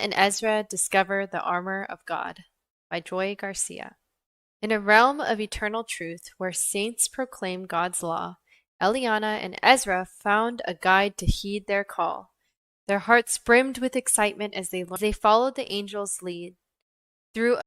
and Ezra discover the armor of God by Zen Garcia. In a realm of eternal truth where saints proclaim God's law, Eliana and Ezra found a guide to heed their call. Their hearts brimmed with excitement as they followed the angel's lead through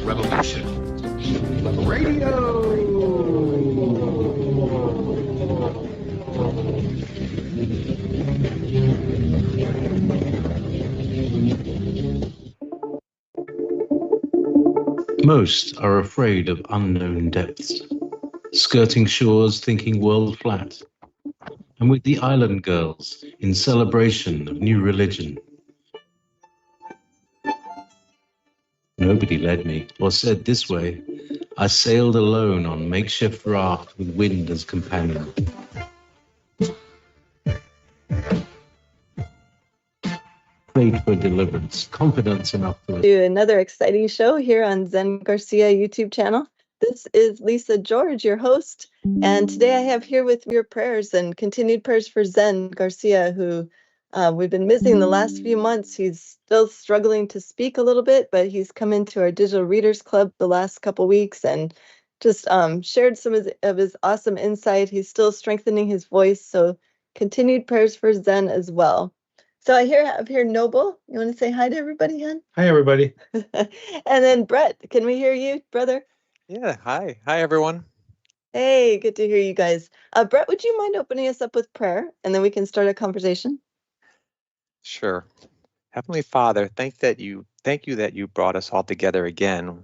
Revolution Radio. Most are afraid of unknown depths, skirting shores thinking world flat, and with the island girls in celebration of new religion. Nobody led me, or said this way. I sailed alone on makeshift raft with wind as companion. Prayed for deliverance, confidence enough to do another exciting show here on Zen Garcia YouTube channel. This is Lisa George, your host, and today I have here with your prayers and continued prayers for Zen Garcia, who we've been missing the last few months. He's still struggling to speak a little bit, but he's come into our Digital Readers Club the last couple weeks and just shared some of his awesome insight. He's still strengthening his voice, so continued prayers for Zen as well. So I have here Noble. You want to say hi to everybody, hon? Hi, everybody. And then Brett, can we hear you, brother? Yeah, hi. Hi, everyone. Hey, good to hear you guys. Brett, would you mind opening us up with prayer, and then we can start a conversation? Sure. Heavenly Father, thank you that you brought us all together again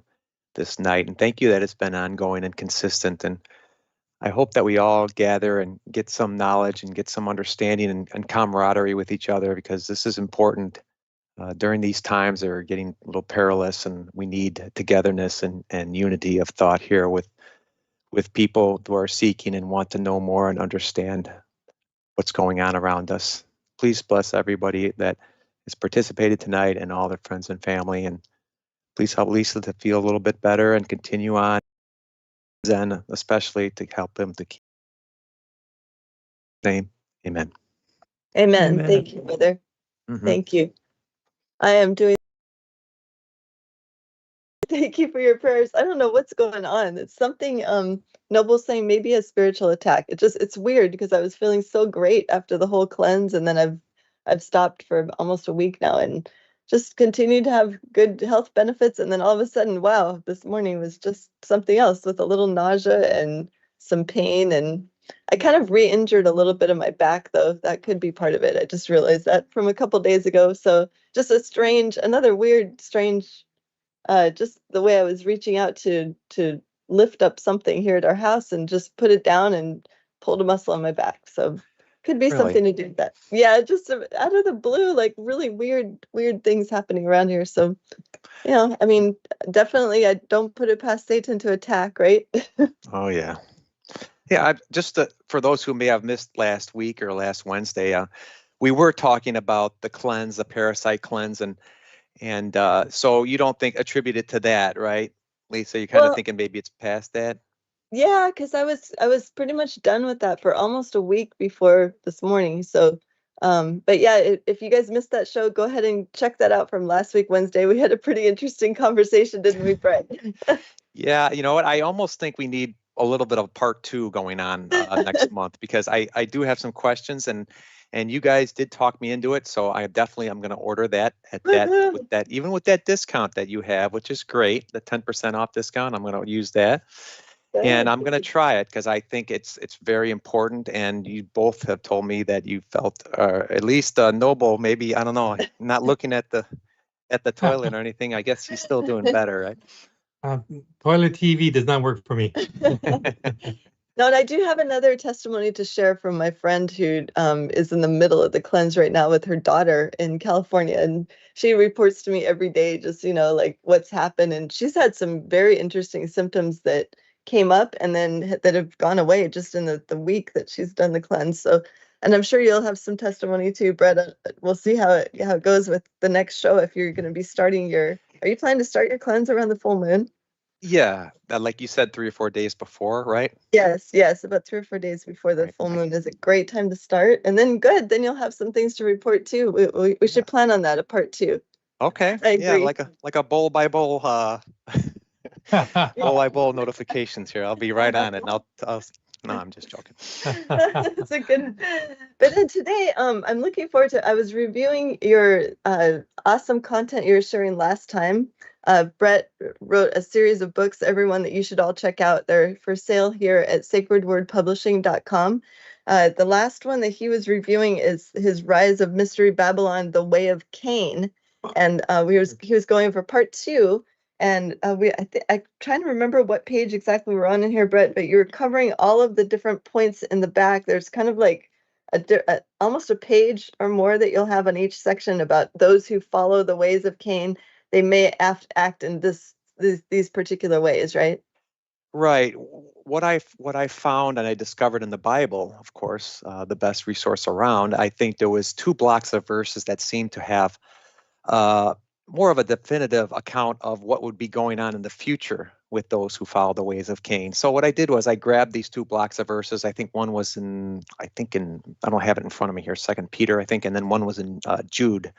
this night, and thank you that it's been ongoing and consistent. And I hope that we all gather and get some knowledge and get some understanding and camaraderie with each other, because this is important during these times that are getting a little perilous, and we need togetherness and unity of thought here with people who are seeking and want to know more and understand what's going on around us. Please bless everybody that has participated tonight and all their friends and family. And please help Lisa to feel a little bit better and continue on. Zen, especially, to help him to keep his name. Amen. Amen. Thank you, Brother. Thank you. I am doing. Thank you for your prayers. I don't know what's going on. It's something Noble's saying, maybe a spiritual attack. It's weird because I was feeling so great after the whole cleanse, and then I've stopped for almost a week now and just continued to have good health benefits, and then all of a sudden, wow, this morning was just something else with a little nausea and some pain, and I kind of re-injured a little bit of my back, though. That could be part of it. I just realized that from a couple days ago. So just another weird, strange, just the way I was reaching out to lift up something here at our house and just put it down and pulled a muscle on my back. So could be something to do with that. Yeah, just out of the blue, like really weird things happening around here. So, I mean, definitely I don't put it past Satan to attack, right? Oh, yeah. Yeah, just for those who may have missed last week or last Wednesday, we were talking about the cleanse, the parasite cleanse, and so you don't think attributed to that, right, Lisa? You're kind of thinking maybe it's past that? Yeah, because I was pretty much done with that for almost a week before this morning. So, but yeah, if you guys missed that show, go ahead and check that out from last week, Wednesday. We had a pretty interesting conversation, didn't we, Brett? Yeah, you know what? I almost think we need a little bit of part 2 going on next month, because I do have some questions, and you guys did talk me into it. So I'm going to order that even with that discount that you have, which is great, the 10% off discount. I'm going to use that. And I'm going to try it because I think it's very important. And you both have told me that you felt, at least Noble, maybe, I don't know, not looking at the toilet or anything. I guess he's still doing better, right? Toilet TV does not work for me. No, and I do have another testimony to share from my friend who is in the middle of the cleanse right now with her daughter in California. And she reports to me every day, just, like what's happened. And she's had some very interesting symptoms that came up and then that have gone away just in the week that she's done the cleanse. So, and I'm sure you'll have some testimony too, Brett. We'll see how it goes with the next show. If you're going to be are you planning to start your cleanse around the full moon? Yeah, like you said, 3 or 4 days before, right? Yes, about 3 or 4 days before the full moon is a great time to start. And then then you'll have some things to report too. We should plan on that, a part 2. Okay. I agree. Yeah, like a bowl by bowl bowl by bowl notifications here. I'll be right on it. And no, I'm just joking. That's a good. But then today, I'm looking forward to. I was reviewing your awesome content you were sharing last time. Brett wrote a series of books, everyone, that you should all check out. They're for sale here at sacredwordpublishing.com. The last one that he was reviewing is his Rise of Mystery Babylon: The Way of Cain, and he was going for part 2. And I'm trying to remember what page exactly we're on in here, Brett, but you're covering all of the different points in the back. There's kind of like almost a page or more that you'll have on each section about those who follow the ways of Cain. They may act in these particular ways, right? Right. What I found and I discovered in the Bible, of course, the best resource around, I think there was 2 blocks of verses that seemed to have more of a definitive account of what would be going on in the future with those who follow the ways of Cain. So what I did was I grabbed these 2 blocks of verses. I think one was I don't have it in front of me here, 2 Peter, I think, and then one was in Jude.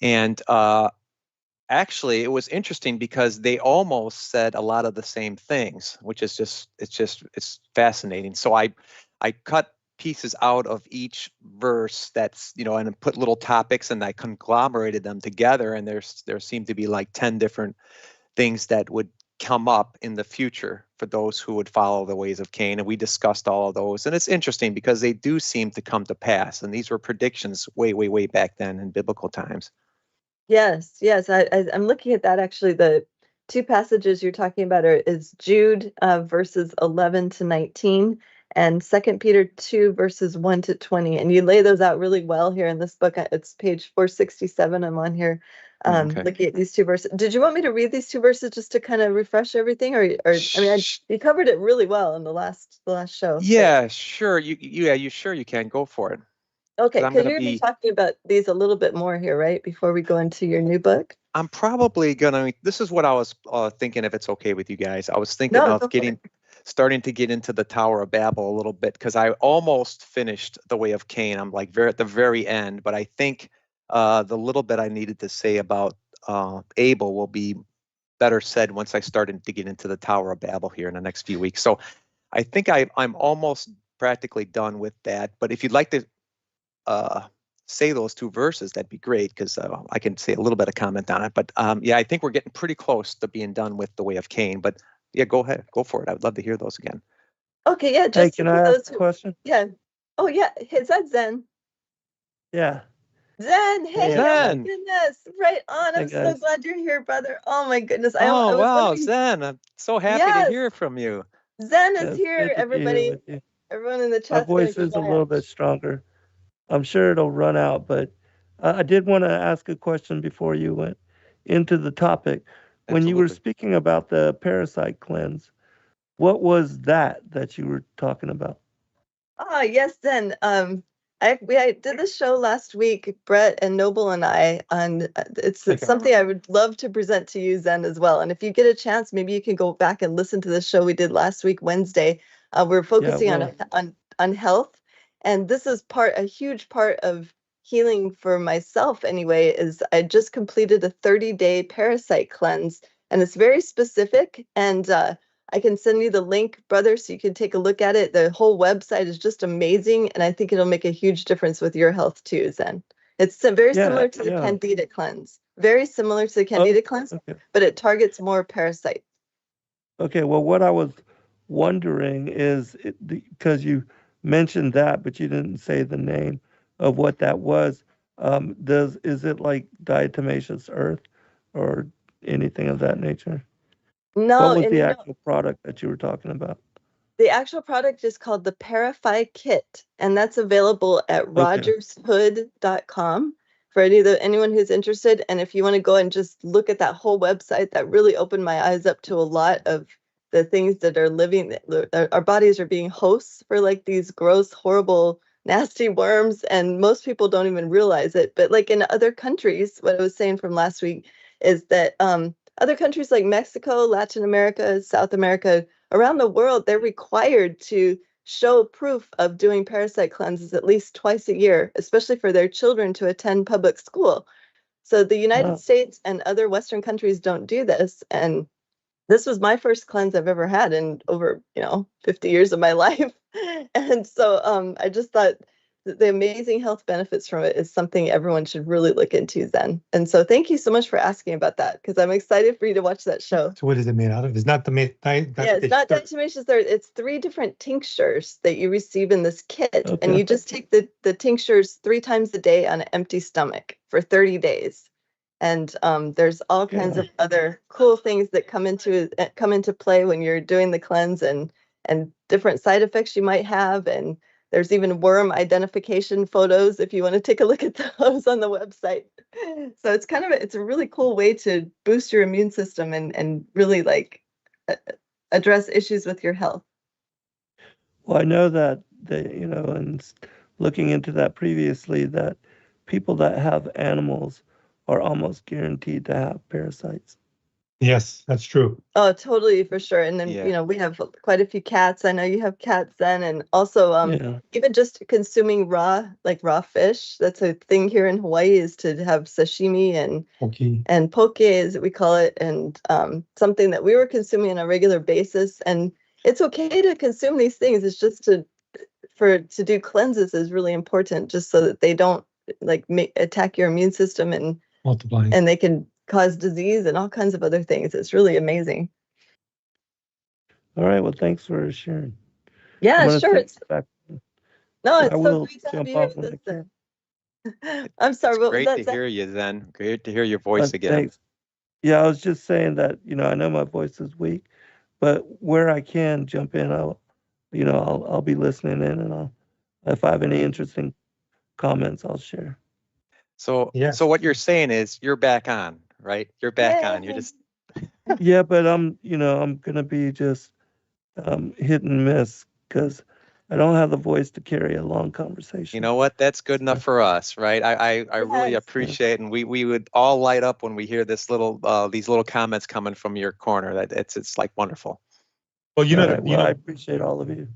And actually, it was interesting because they almost said a lot of the same things, which is it's fascinating. So I cut pieces out of each verse and put little topics, and I conglomerated them together, and there seemed to be like 10 different things that would come up in the future for those who would follow the ways of Cain, and we discussed all of those. And it's interesting because they do seem to come to pass, and these were predictions way back then in biblical times. Yes. I'm looking at that. Actually, the 2 passages you're talking about is Jude verses 11 to 19 and 2 Peter 2 verses 1 to 20. And you lay those out really well here in this book. It's page 467. I'm on here looking at these 2 verses. Did you want me to read these 2 verses just to kind of refresh everything? Or I mean, you covered it really well in the last show. Yeah, sure. You sure you can go for it. Okay, I'm because going you're to going to be be, talking about these a little bit more here, right? Before we go into your new book. I'm probably going to, this is what I was thinking, if it's okay with you guys. I was thinking No, of go for it. starting to get into the Tower of Babel a little bit, because I almost finished The Way of Cain. I'm like at the very end, but I think the little bit I needed to say about Abel will be better said once I started to get into the Tower of Babel here in the next few weeks. So I think I'm almost practically done with that. But if you'd like to say those two verses, that'd be great, because I can say a little bit of comment on it. But yeah, I think we're getting pretty close to being done with The Way of Cain. But yeah, go ahead, go for it. I would love to hear those again. Okay, yeah, Hey, just can for I those ask a who, question? yeah. Oh, yeah, is that Zen? Yeah. Zen, Hey, hey, oh my Zen. goodness, right on. Hey I'm so guys. glad you're here, brother. Oh my goodness, I Oh, was wow, wondering. Zen, I'm so happy to Yes, hear from you. Zen Yeah, is it's here, good to be here everybody. with you. Everyone in the My chat's gonna voice is a share. little bit stronger. I'm sure it'll run out, but I did want to ask a question before you went into the topic. When you were Absolutely. speaking about the parasite cleanse, what was that you were talking about? Ah, yes, Zen. I did this show last week, Brett and Noble and I, on it's Okay. something I would love to present to you, Zen, as well. And if you get a chance, maybe you can go back and listen to the show we did last week, Wednesday. We're focusing well, on health, and this is a huge part of healing for myself. Anyway, is I just completed a 30-day parasite cleanse, and it's very specific and. I can send you the link, brother, so you can take a look at it. The whole website is just amazing, and I think it'll make a huge difference with your health too, Zen. It's very similar to the yeah. Candida cleanse. Very similar to the Oh, Candida cleanse, okay. but it targets more parasites. Okay, well, what I was wondering is because you mentioned that, but you didn't say the name of what that was. Is it like diatomaceous earth or anything of that nature? What No, was and the actual product that you were talking about? the actual product is called the Parafy Kit, and that's available at Okay. rogershood.com for anyone who's interested. And if you want to go and just look at that whole website, that really opened my eyes up to a lot of the things that are living. Our bodies are being hosts for like these gross, horrible, nasty worms, and most people don't even realize it. But like in other countries, what I was saying from last week is that other countries like Mexico, Latin America, South America, around the world, they're required to show proof of doing parasite cleanses at least twice a year, especially for their children to attend public school. So the United States and other Western countries don't do this. And this was my first cleanse I've ever had in over, 50 years of my life. And so I just thought that the amazing health benefits from it is something everyone should really look into, Zen. And so thank you so much for asking about that, because I'm excited for you to watch that show. So what is it made out of? It's not the Yeah, it's not diatomaceous earth. It's 3 different tinctures that you receive in this kit. And Okay. you just take the tinctures 3 times a day on an empty stomach for 30 days. And there's all kinds of other cool things that come into play when you're doing the cleanse, and different side effects you might have. And there's even worm identification photos if you want to take a look at those on the website. So it's a really cool way to boost your immune system and really like address issues with your health. Well, I know that and looking into that previously, that people that have animals are almost guaranteed to have parasites. Yes, that's true. Oh, totally, for sure. And then, Yeah. we have quite a few cats. I know you have cats then, and also even just consuming raw fish. That's a thing here in Hawaii, is to have sashimi and poke, as we call it, and something that we were consuming on a regular basis. And it's okay to consume these things. It's just to do cleanses is really important, just so that they don't attack your immune system and Multiplying. and they can cause disease and all kinds of other things. It's really amazing. All right. Well, thanks for sharing. Yeah, sure. No, I it's so will great to have jump you here off with when I us. can. I'm sorry, It's what was great that, to Zen? hear you, Zen. Great to hear your voice again. Thanks. Yeah, I was just saying that, I know my voice is weak, but where I can jump in, I'll be listening in, and if I have any interesting comments, I'll share. So what you're saying is you're back on, right? You're back on. You're just Yeah, but I'm gonna be just hit and miss, because I don't have the voice to carry a long conversation. You know what? That's good enough for us, right? I really Yes. appreciate, and we would all light up when we hear these little comments coming from your corner. That it's like wonderful. Well, All right, well, I appreciate all of you.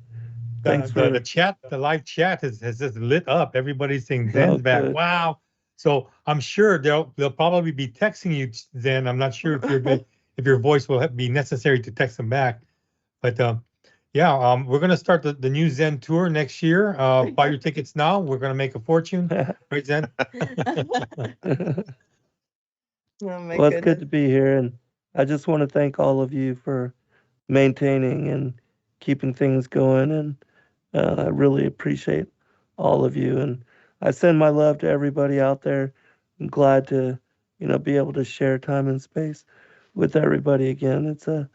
Thanks the for chat, the live chat has just lit up. Everybody's saying Oh, Zen's back. good. Wow. So I'm sure they'll probably be texting you, Zen. I'm not sure if your voice will be necessary to text them back. But yeah, we're gonna start the new Zen tour next year. Buy your tickets now. We're gonna make a fortune, right, Zen? Oh my Well, it's good goodness. to be here, and I just want to thank all of you for maintaining and keeping things going, and I really appreciate all of you, and I send my love to everybody out there. I'm glad to, be able to share time and space with everybody again. It's a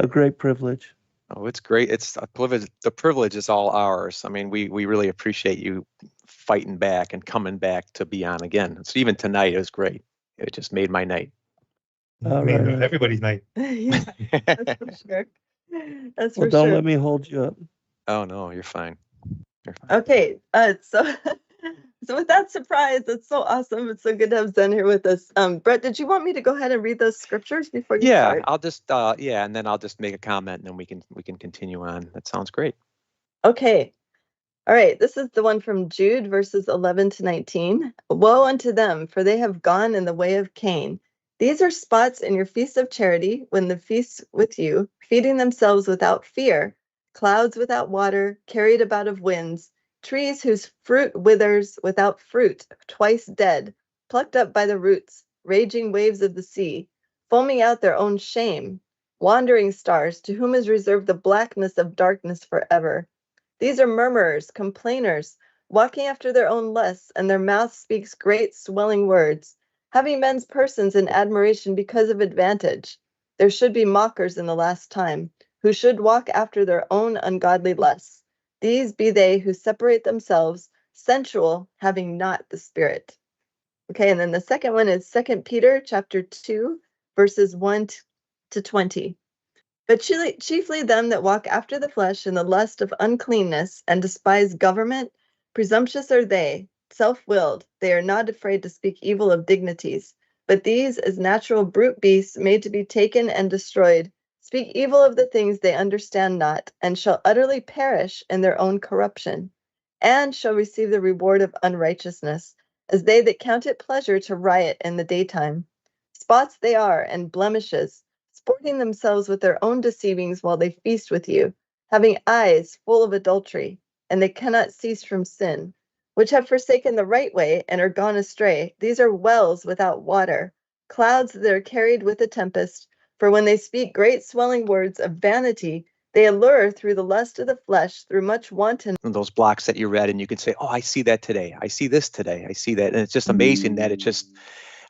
great privilege. Oh, it's great. It's a privilege. The privilege is all ours. I mean, we really appreciate you fighting back and coming back to be on again. So even tonight, it was great. It just made my night. All right. Everybody's night. Yeah, that's for sure. That's Well, for don't sure. let me hold you up. Oh no, you're fine. You're fine. Okay, so with that surprise, it's so awesome. It's so good to have Zen here with us. Brett, did you want me to go ahead and read those scriptures before you Yeah, start? I'll just and then I'll just make a comment, and then we can continue on. That sounds great. Okay. All right, this is the one from Jude, verses 11 to 19. Woe unto them, for they have gone in the way of Cain. These are spots in your feast of charity, when the feasts with you, feeding themselves without fear, clouds without water, carried about of winds, trees whose fruit withers without fruit, twice dead, plucked up by the roots, raging waves of the sea, foaming out their own shame, wandering stars, to whom is reserved the blackness of darkness forever. These are murmurers, complainers, walking after their own lusts, and their mouth speaks great swelling words, having men's persons in admiration because of advantage. There should be mockers in the last time, who should walk after their own ungodly lusts. These be they who separate themselves, sensual, having not the Spirit. Okay, and then the second one is 2 Peter chapter 2, verses 1 to 20. But chiefly them that walk after the flesh in the lust of uncleanness, and despise government, presumptuous are they, self-willed, they are not afraid to speak evil of dignities. But these, as natural brute beasts made to be taken and destroyed, speak evil of the things they understand not, and shall utterly perish in their own corruption, and shall receive the reward of unrighteousness, as they that count it pleasure to riot in the daytime. Spots they are, and blemishes, sporting themselves with their own deceivings while they feast with you, having eyes full of adultery, and they cannot cease from sin, which have forsaken the right way and are gone astray. These are wells without water, clouds that are carried with a tempest. For when they speak great swelling words of vanity, they allure through the lust of the flesh, through much wanton. Those blocks that you read, and you can say, "Oh, I see that today. I see this today. I see that," and it's just amazing that it just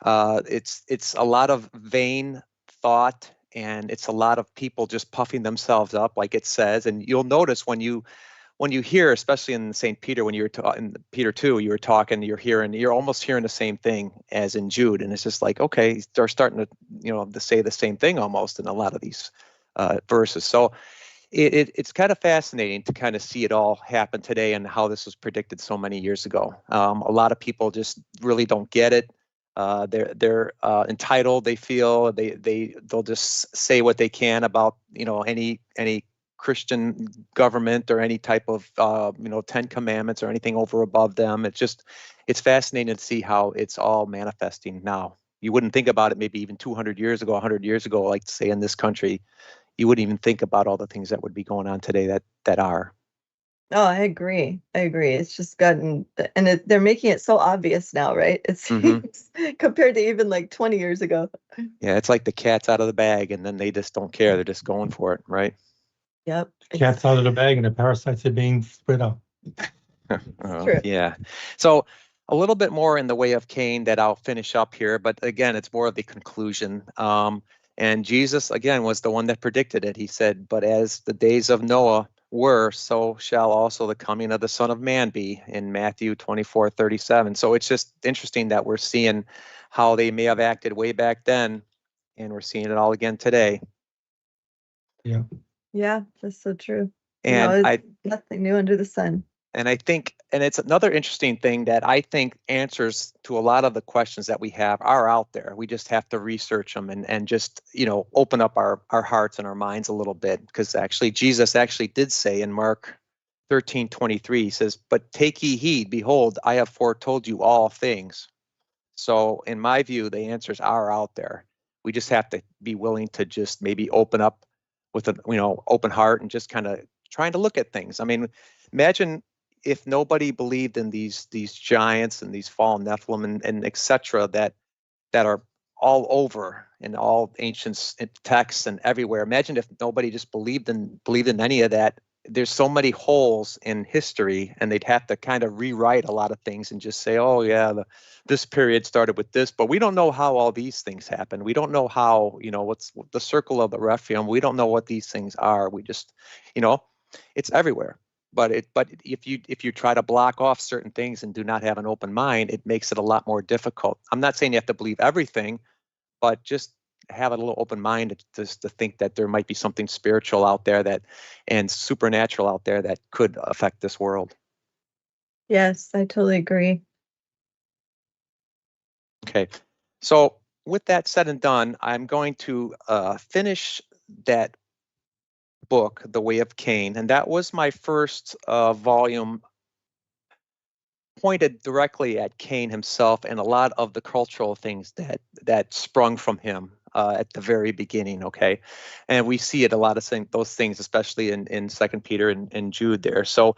it's a lot of vain thought, and it's a lot of people just puffing themselves up, like it says. And you'll notice when you hear, especially in St. Peter, when you're in Peter 2, you were talking, you're almost hearing the same thing as in Jude, and it's just like, okay, they're starting to say the same thing almost in a lot of these verses. So it's kind of fascinating to kind of see it all happen today and how this was predicted so many years ago. A lot of people just really don't get it. They're entitled. They feel they'll just say what they can about any Christian government or any type of 10 commandments or anything over above them. It's fascinating to see how it's all manifesting now. You wouldn't think about it maybe even 200 years ago, 100 years ago, like say in this country. You wouldn't even think about all the things that would be going on today that are. Oh, I agree. It's just gotten, and they're making it so obvious now, right? It seems compared to even like 20 years ago. Yeah, it's like the cat's out of the bag, and then they just don't care. They're just going for it, right? Yep. Cat's out of the bag and the parasites are being spread out. True. Yeah. So a little bit more in the way of Cain that I'll finish up here, but again, it's more of the conclusion. And Jesus, again, was the one that predicted it. He said, "But as the days of Noah were, so shall also the coming of the Son of Man be," in Matthew 24:37. So it's just interesting that we're seeing how they may have acted way back then, and we're seeing it all again today. Yeah. Yeah, that's so true. And it's nothing new under the sun. And I think, and it's another interesting thing that I think answers to a lot of the questions that we have are out there. We just have to research them and just, open up our hearts and our minds a little bit. Because actually, Jesus actually did say in Mark 13:23, he says, "But take ye heed, behold, I have foretold you all things." So in my view, the answers are out there. We just have to be willing to just maybe open up with an open heart and just kind of trying to look at things. I mean, imagine if nobody believed in these giants and these fallen Nephilim and etc. that are all over in all ancient texts and everywhere. Imagine if nobody just believed in any of that. There's so many holes in history, and they'd have to kind of rewrite a lot of things and just say, oh yeah, this period started with this, but we don't know how all these things happen. We don't know how, what's the circle of the Rephaim. We don't know what these things are. We just, it's everywhere. But if you try to block off certain things and do not have an open mind, it makes it a lot more difficult. I'm not saying you have to believe everything, but just have a little open mind just to think that there might be something spiritual out there and supernatural out there that could affect this world. Yes, I totally agree. Okay, so with that said and done, I'm going to finish that book, The Way of Cain, and that was my first volume pointed directly at Cain himself and a lot of the cultural things that sprung from him at the very beginning. Okay, and we see it a lot of those things, especially in Second Peter and Jude there. So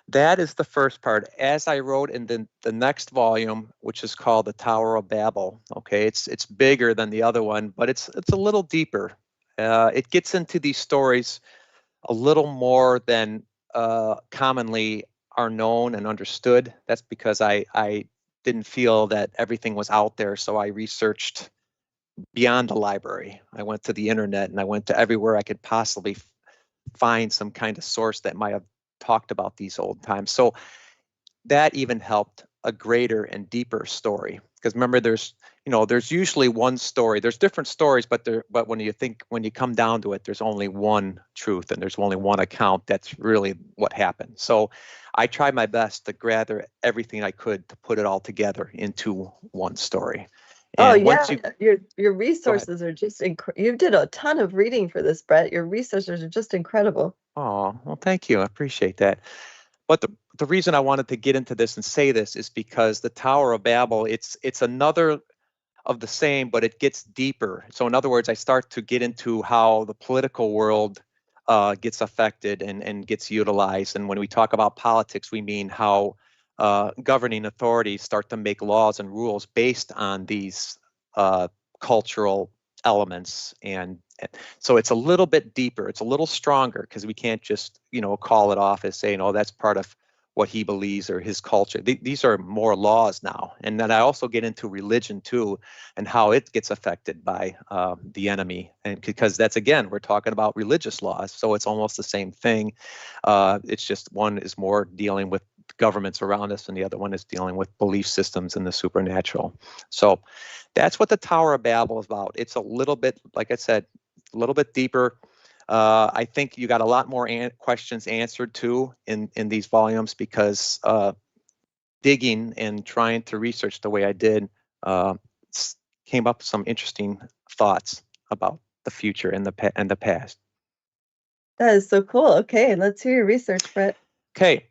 that is the first part. As I wrote in the next volume, which is called The Tower of Babel. Okay, it's bigger than the other one, but it's a little deeper. It gets into these stories a little more than commonly are known and understood. That's because I didn't feel that everything was out there, so I researched beyond the library. I went to the internet and I went to everywhere I could possibly find some kind of source that might have talked about these old times. So that even helped a greater and deeper story. Because remember, there's usually one story. There's different stories, but when you come down to it, there's only one truth and there's only one account that's really what happened. So I tried my best to gather everything I could to put it all together into one story. And your resources are just you did a ton of reading for this, Brett. Your resources are just incredible. Oh, well, thank you. I appreciate that. But the reason I wanted to get into this and say this is because the Tower of Babel, it's another of the same, but it gets deeper. So in other words, I start to get into how the political world gets affected and gets utilized. And when we talk about politics, we mean how governing authorities start to make laws and rules based on these cultural elements. And so it's a little bit deeper. It's a little stronger because we can't just, call it off as saying, oh, that's part of what he believes or his culture. These are more laws now. And then I also get into religion too and how it gets affected by the enemy. And because that's, again, we're talking about religious laws. So it's almost the same thing. It's just one is more dealing with governments around us and the other one is dealing with belief systems and the supernatural. So that's what the Tower of Babel is about. It's a little bit, like I said, a little bit deeper. I think you got a lot more questions answered too in these volumes because digging and trying to research the way I did came up with some interesting thoughts about the future and the past. That is so cool. Okay, let's hear your research, Brett. Okay.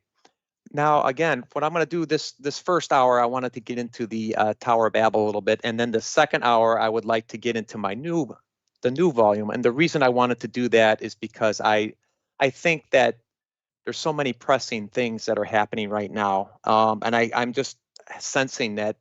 Now, again, what I'm going to do this first hour, I wanted to get into the Tower of Babel a little bit, and then the second hour, I would like to get into the new volume. And the reason I wanted to do that is because I think that there's so many pressing things that are happening right now, and I'm just sensing that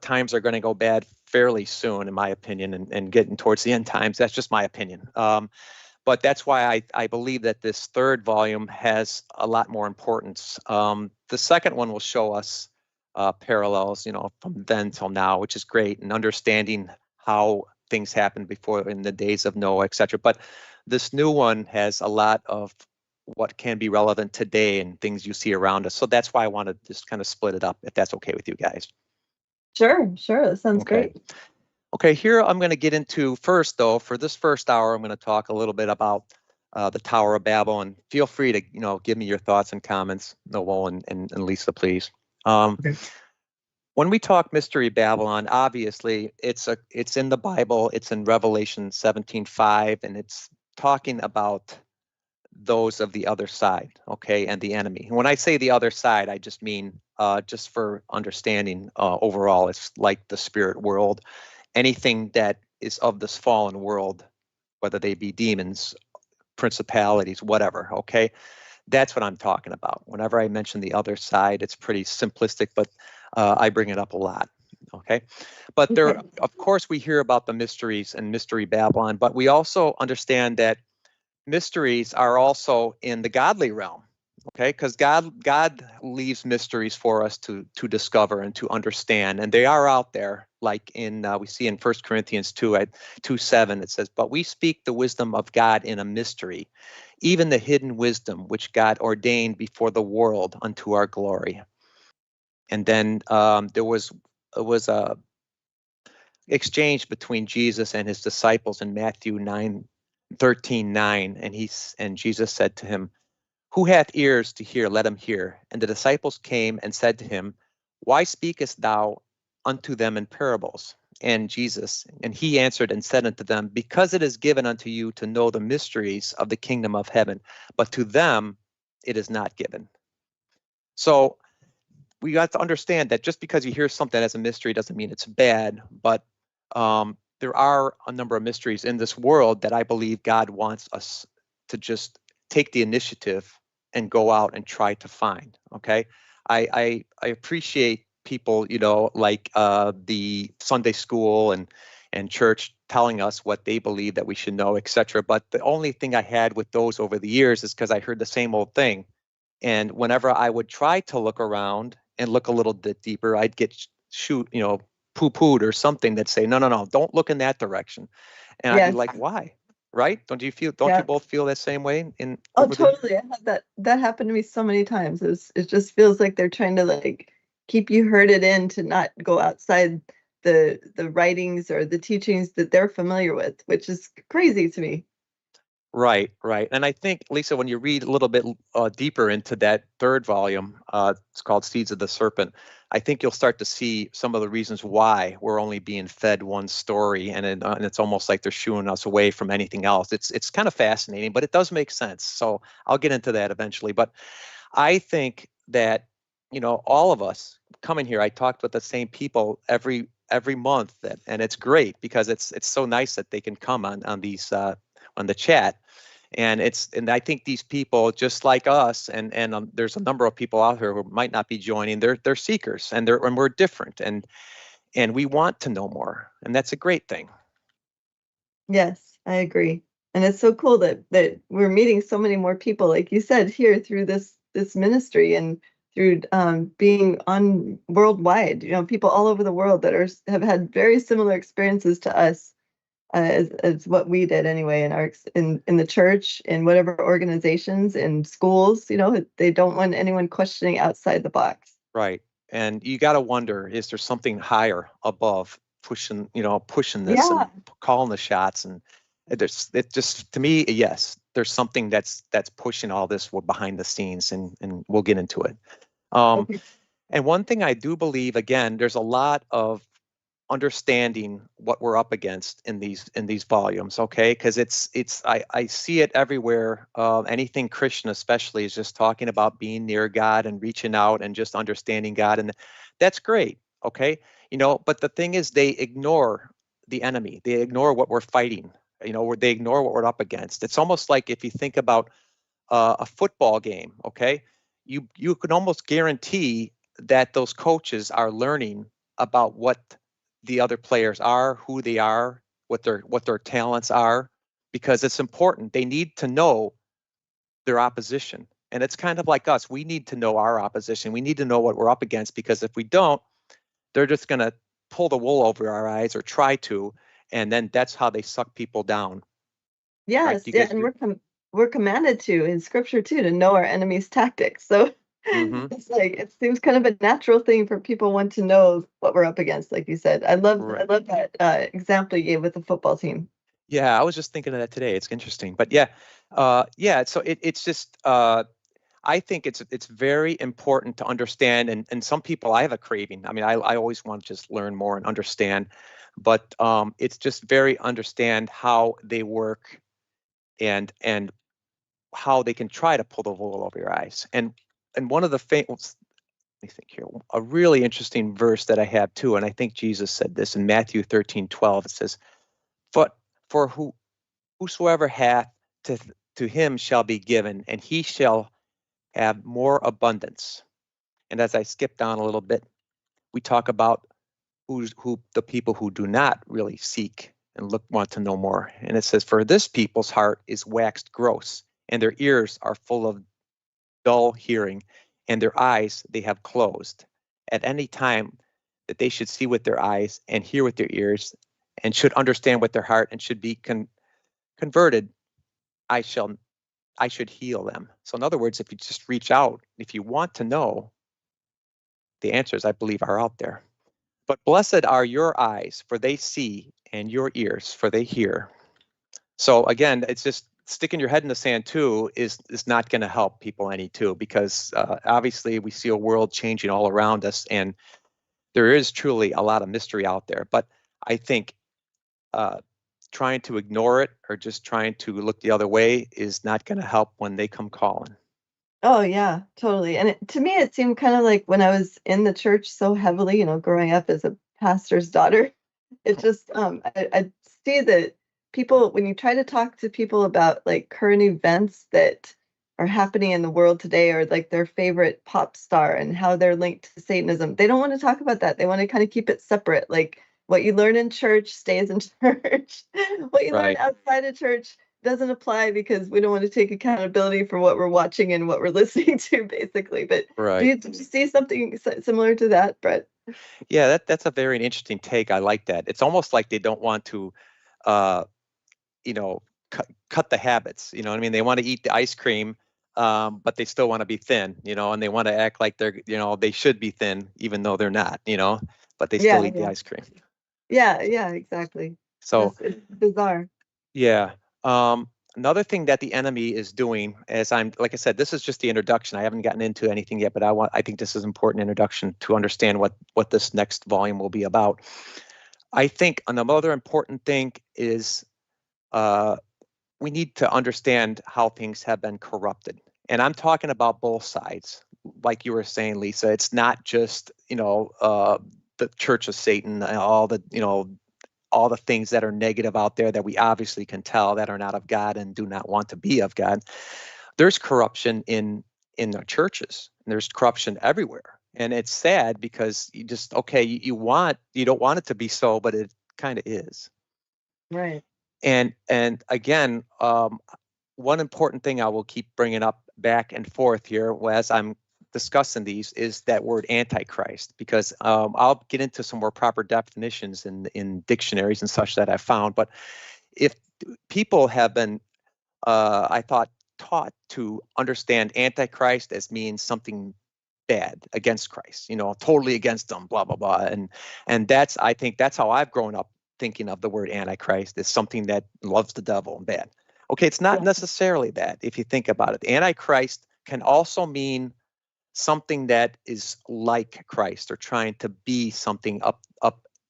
times are going to go bad fairly soon, in my opinion, and getting towards the end times. That's just my opinion. But that's why I believe that this third volume has a lot more importance. The second one will show us parallels, from then till now, which is great, and understanding how things happened before in the days of Noah, etc. But this new one has a lot of what can be relevant today and things you see around us. So that's why I want to just kind of split it up, if that's okay with you guys. Sure. That sounds great. Okay, here I'm going to get into first, though, for this first hour, I'm going to talk a little bit about the Tower of Babel. And feel free to, give me your thoughts and comments, Noel and Lisa, please. Okay. When we talk Mystery Babylon, obviously it's in the Bible. It's in Revelation 17:5, and it's talking about those of the other side, okay, and the enemy. And when I say the other side, I just mean, just for understanding, overall, it's like the spirit world, anything that is of this fallen world, whether they be demons, principalities, whatever, okay? That's what I'm talking about. Whenever I mention the other side, it's pretty simplistic, but I bring it up a lot, okay? But there, of course, we hear about the mysteries and Mystery Babylon, but we also understand that mysteries are also in the godly realm, okay? Because God leaves mysteries for us to discover and to understand, and they are out there. Like we see in 1 Corinthians 2:7, it says, "But we speak the wisdom of God in a mystery, even the hidden wisdom which God ordained before the world unto our glory." And then there was a exchange between Jesus and his disciples in Matthew 13:9, and Jesus said to him, "Who hath ears to hear, let him hear." And the disciples came and said to him, "Why speakest thou unto them in parables?" And he answered and said unto them, "Because it is given unto you to know the mysteries of the kingdom of heaven, but to them it is not given." So we got to understand that just because you hear something as a mystery doesn't mean it's bad, but there are a number of mysteries in this world that I believe God wants us to just take the initiative and go out and try to find. Okay, I appreciate people, like the Sunday school and church telling us what they believe that we should know, etc. But the only thing I had with those over the years is because I heard the same old thing. And whenever I would try to look around and look a little bit deeper, I'd get poo-pooed or something that say, no, don't look in that direction. And I'd be like, why? Right? Don't you both feel that same way? Totally. I had that happened to me so many times. It just feels like they're trying to like keep you herded in to not go outside the writings or the teachings that they're familiar with, which is crazy to me. Right. And I think, Lisa, when you read a little bit deeper into that third volume, it's called Seeds of the Serpent, I think you'll start to see some of the reasons why we're only being fed one story, and it's almost like they're shooing us away from anything else. It's kind of fascinating, but it does make sense. So I'll get into that eventually. But I think that, all of us coming here, I talked with the same people every month, and it's great because it's so nice that they can come on these on the chat. And I think these people, just like us, and there's a number of people out here who might not be joining. They're seekers, and we're different, and we want to know more, and that's a great thing. Yes, I agree, and it's so cool that we're meeting so many more people, like you said, here through this ministry and through being on worldwide. People all over the world that have had very similar experiences to us. As what we did anyway in the church, in whatever organizations, in schools. They don't want anyone questioning outside the box. Right. And you got to wonder, is there something higher above pushing this and calling the shots? And it just, to me, yes, there's something that's pushing all this behind the scenes, and we'll get into it. And one thing I do believe, again, there's a lot of understanding what we're up against in these volumes, okay? Because I see it everywhere. Anything Christian especially is just talking about being near God and reaching out and just understanding God, and that's great, okay? But the thing is, they ignore the enemy. They ignore what we're fighting. They ignore what we're up against. It's almost like if you think about a football game, okay? You can almost guarantee that those coaches are learning about what the other players are, who they are, what their talents are, because it's important. They need to know their opposition. And it's kind of like us. We need to know our opposition. We need to know what we're up against, because if we don't, they're just going to pull the wool over our eyes, or try to, and then that's how they suck people down. Yes, right? And we're commanded to, in scripture too, to know our enemy's tactics. So it's like, it seems kind of a natural thing for people want to know what we're up against, like you said. I love that example you gave with the football team. Yeah, I was just thinking of that today. It's interesting, but yeah, yeah. So it's just I think it's very important to understand, and some people, I have a craving. I mean, I always want to just learn more and understand, but it's just very understand how they work and how they can try to pull the wool over your eyes. And one of the let me think here, a really interesting verse that I have too, and I think Jesus said this in Matthew 13:12. It says, "But for whosoever hath to him shall be given, and he shall have more abundance." And as I skip down a little bit, we talk about who the people who do not really seek and want to know more. And it says, "For this people's heart is waxed gross, and their ears are full of dull hearing, and their eyes they have closed. At any time that they should see with their eyes and hear with their ears, and should understand with their heart and should be converted, I should heal them." So in other words, if you just reach out, if you want to know, the answers, I believe, are out there. "But blessed are your eyes, for they see, and your ears, for they hear." So again, it's just sticking your head in the sand too is not going to help people any too, because obviously we see a world changing all around us, and there is truly a lot of mystery out there. But I think trying to ignore it or just trying to look the other way is not going to help when they come calling. Oh yeah, totally. And to me, it seemed kind of like when I was in the church so heavily, growing up as a pastor's daughter, it just I see that people, when you try to talk to people about like current events that are happening in the world today, or like their favorite pop star and how they're linked to Satanism, they don't want to talk about that. They want to kind of keep it separate. Like what you learn in church stays in church. What you learn Right. outside of church doesn't apply, because we don't want to take accountability for what we're watching and what we're listening to, basically. But Right. did you see something similar to that, Brett? Yeah, that's a very interesting take. I like that. It's almost like they don't want to, uh, cut the habits. You know what I mean? They want to eat the ice cream, but they still want to be thin. And they want to act like they should be thin, even though they're not. But they still Yeah, eat the yeah, ice cream. yeah, exactly. So It's bizarre. yeah. Another thing that the enemy is doing, like I said, this is just the introduction. I haven't gotten into anything yet, but I think this is an important introduction to understand what this next volume will be about. I think another important thing is we need to understand how things have been corrupted. And I'm talking about both sides. Like you were saying, Lisa, it's not just, the Church of Satan, all the things that are negative out there that we obviously can tell that are not of God and do not want to be of God. There's corruption in the churches, and there's corruption everywhere. And it's sad because you just, okay, you don't want it to be so, but it kind of is. Right. And again, one important thing I will keep bringing up back and forth here as I'm discussing these is that word antichrist, because I'll get into some more proper definitions in dictionaries and such that I found. But if people have been, I thought, taught to understand antichrist as means something bad against Christ, totally against them, blah blah blah, and I think that's how I've grown up thinking of the word antichrist as something that loves the devil and bad. Okay, it's not Yeah. necessarily that if you think about it. Antichrist can also mean something that is like Christ or trying to be something up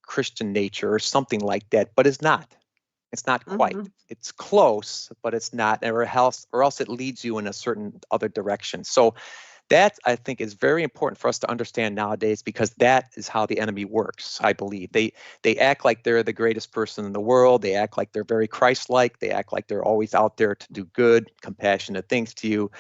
Christian nature or something like that, but it's not. It's not quite. Mhm. It's close, but it's not, or else it leads you in a certain other direction. So that, I think, is very important for us to understand nowadays, because that is how the enemy works. I believe they act like they're the greatest person in the world. They act like they're very Christ-like. They act like they're always out there to do good, compassionate things to you.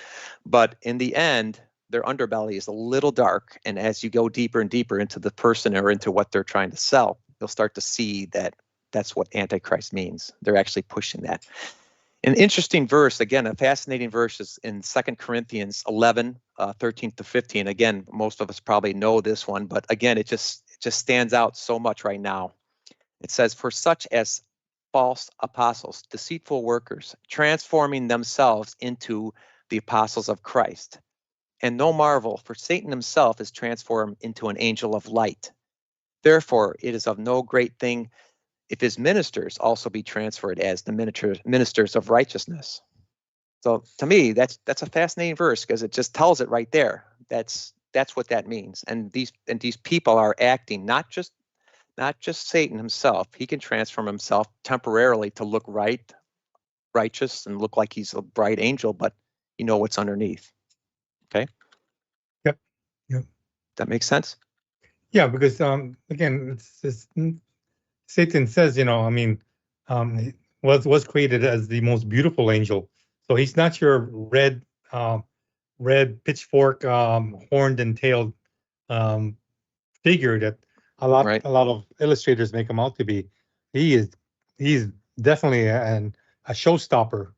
But in the end, their underbelly is a little dark. And as you go deeper and deeper into the person or into what they're trying to sell, you'll start to see that that's what Antichrist means. They're actually pushing that. An interesting verse, again, a fascinating verse, is in 2 Corinthians 11, 13 to 15. Again, most of us probably know this one, but again, it just stands out so much right now. It says, "For such as false apostles, deceitful workers, transforming themselves into the apostles of Christ. And no marvel, for Satan himself is transformed into an angel of light. Therefore, it is of no great thing if his ministers also be transferred as the ministers of righteousness. So to me, that's a fascinating verse because it just tells it right there. That's what that means. And these people are acting not just Satan himself. He can transform himself temporarily to look righteous and look like he's a bright angel, but you know what's underneath. Okay. Yep. That makes sense. Yeah, because again, Satan says, I mean, he was created as the most beautiful angel. So he's not your red pitchfork, horned and tailed figure that a lot of illustrators make him out to be. He's definitely a showstopper.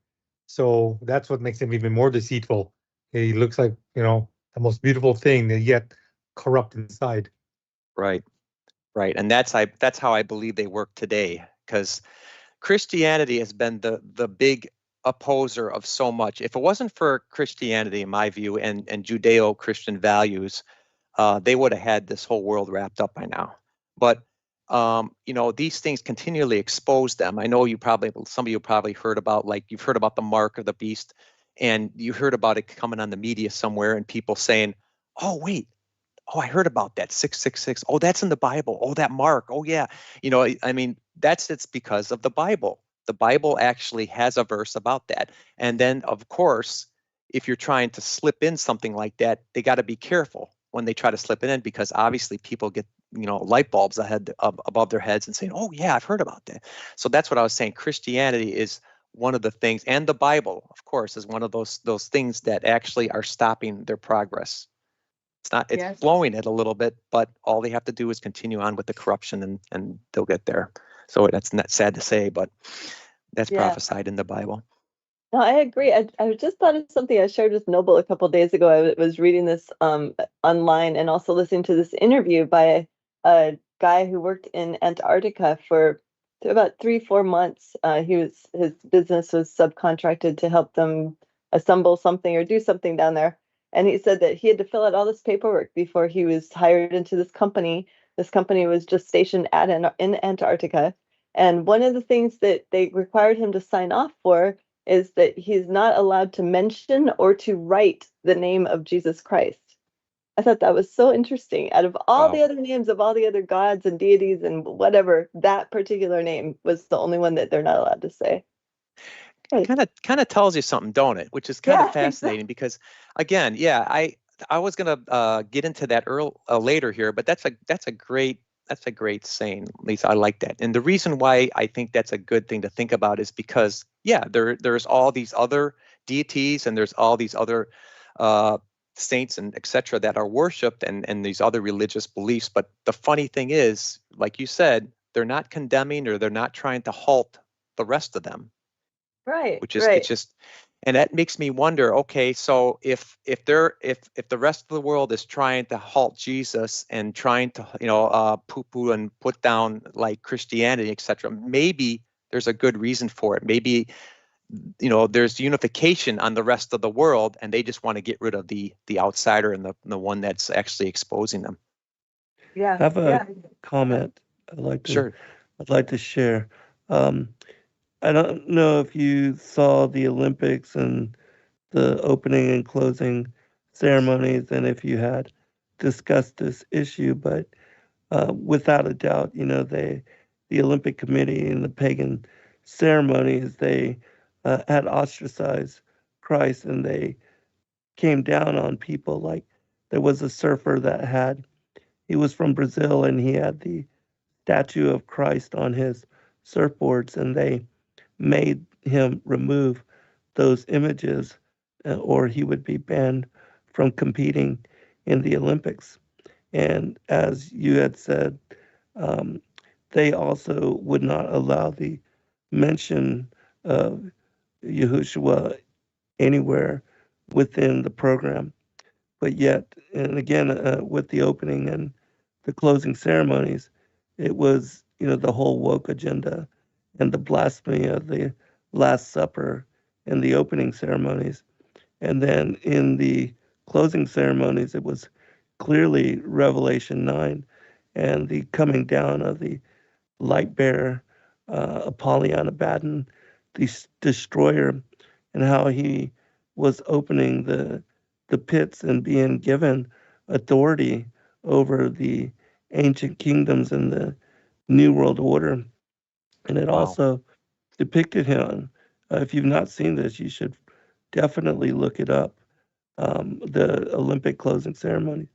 So that's what makes him even more deceitful. He looks like, the most beautiful thing, and yet corrupt inside. Right. And that's how I believe they work today, because Christianity has been the big opposer of so much. If it wasn't for Christianity, in my view, and Judeo-Christian values, they would have had this whole world wrapped up by now. But these things continually expose them. I know some of you probably heard about, like, you've heard about the mark of the beast, and you heard about it coming on the media somewhere, and people saying, "Oh, wait. Oh, I heard about that 666. Oh, that's in the Bible. Oh, that mark. Oh, yeah." I mean, it's because of the Bible. The Bible actually has a verse about that. And then, of course, if you're trying to slip in something like that, they got to be careful when they try to slip it in, because obviously people get, light bulbs above their heads and saying, "Oh, yeah, I've heard about that." So that's what I was saying. Christianity is one of the things, and the Bible, of course, is one of those things that actually are stopping their progress. It's blowing it a little bit, but all they have to do is continue on with the corruption, and they'll get there. So that's not sad to say, but that's prophesied in the Bible. No, I agree. I just thought of something I shared with Noble a couple of days ago. I was reading this online and also listening to this interview by a guy who worked in Antarctica for about 3-4 months. His business was subcontracted to help them assemble something or do something down there. And he said that he had to fill out all this paperwork before he was hired into this company. This company was just stationed in Antarctica. And one of the things that they required him to sign off for is that he's not allowed to mention or to write the name of Jesus Christ. I thought that was so interesting. Out of all the other names of all the other gods and deities and whatever, that particular name was the only one that they're not allowed to say. Kind of tells you something, don't it? Which is kind of fascinating, because, again, I was gonna get into that later here, but that's a great saying. At least I like that. And the reason why I think that's a good thing to think about is because, there's all these other deities, and there's all these other saints and etc. that are worshipped, and these other religious beliefs. But the funny thing is, like you said, they're not condemning, or they're not trying to halt the rest of them. Right. Which is it's just, and that makes me wonder, okay, so if the rest of the world is trying to halt Jesus and trying to poo-poo and put down like Christianity, etc., maybe there's a good reason for it. Maybe there's unification on the rest of the world, and they just want to get rid of the outsider and the one that's actually exposing them. I have a comment I'd like to share. I don't know if you saw the Olympics and the opening and closing ceremonies, and if you had discussed this issue, but without a doubt, the Olympic Committee and the pagan ceremonies, they had ostracized Christ, and they came down on people. Like, there was a surfer he was from Brazil, and he had the statue of Christ on his surfboards, and they made him remove those images, or he would be banned from competing in the Olympics. And as you had said, they also would not allow the mention of Yahushua anywhere within the program. But yet, and again, with the opening and the closing ceremonies, it was, the whole woke agenda and the blasphemy of the Last Supper in the opening ceremonies. And then in the closing ceremonies, it was clearly Revelation 9 and the coming down of the light bearer Apollyon Abaddon, the destroyer, and how he was opening the pits and being given authority over the ancient kingdoms and the New World Order. And it Wow. also depicted him. If you've not seen this, you should definitely look it up. The Olympic closing ceremony,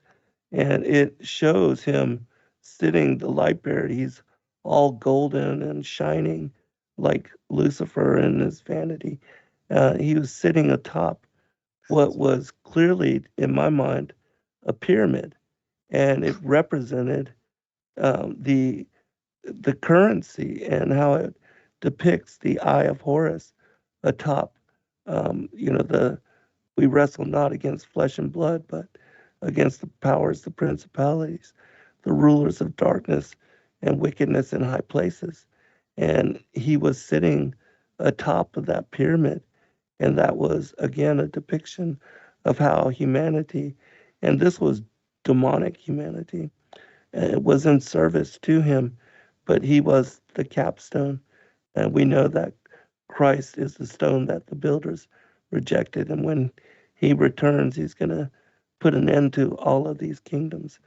and it shows him sitting the light bearer. He's all golden and shining like Lucifer in his vanity. He was sitting atop what was clearly, in my mind, a pyramid, and it represented the currency and how it depicts the eye of Horus atop. The we wrestle not against flesh and blood, but against the powers, the principalities, the rulers of darkness and wickedness in high places. And he was sitting atop of that pyramid. And that was, again, a depiction of how humanity, and this was demonic humanity, it was in service to him, but he was the capstone. And we know that Christ is the stone that the builders rejected. And when he returns, he's going to put an end to all of these kingdoms.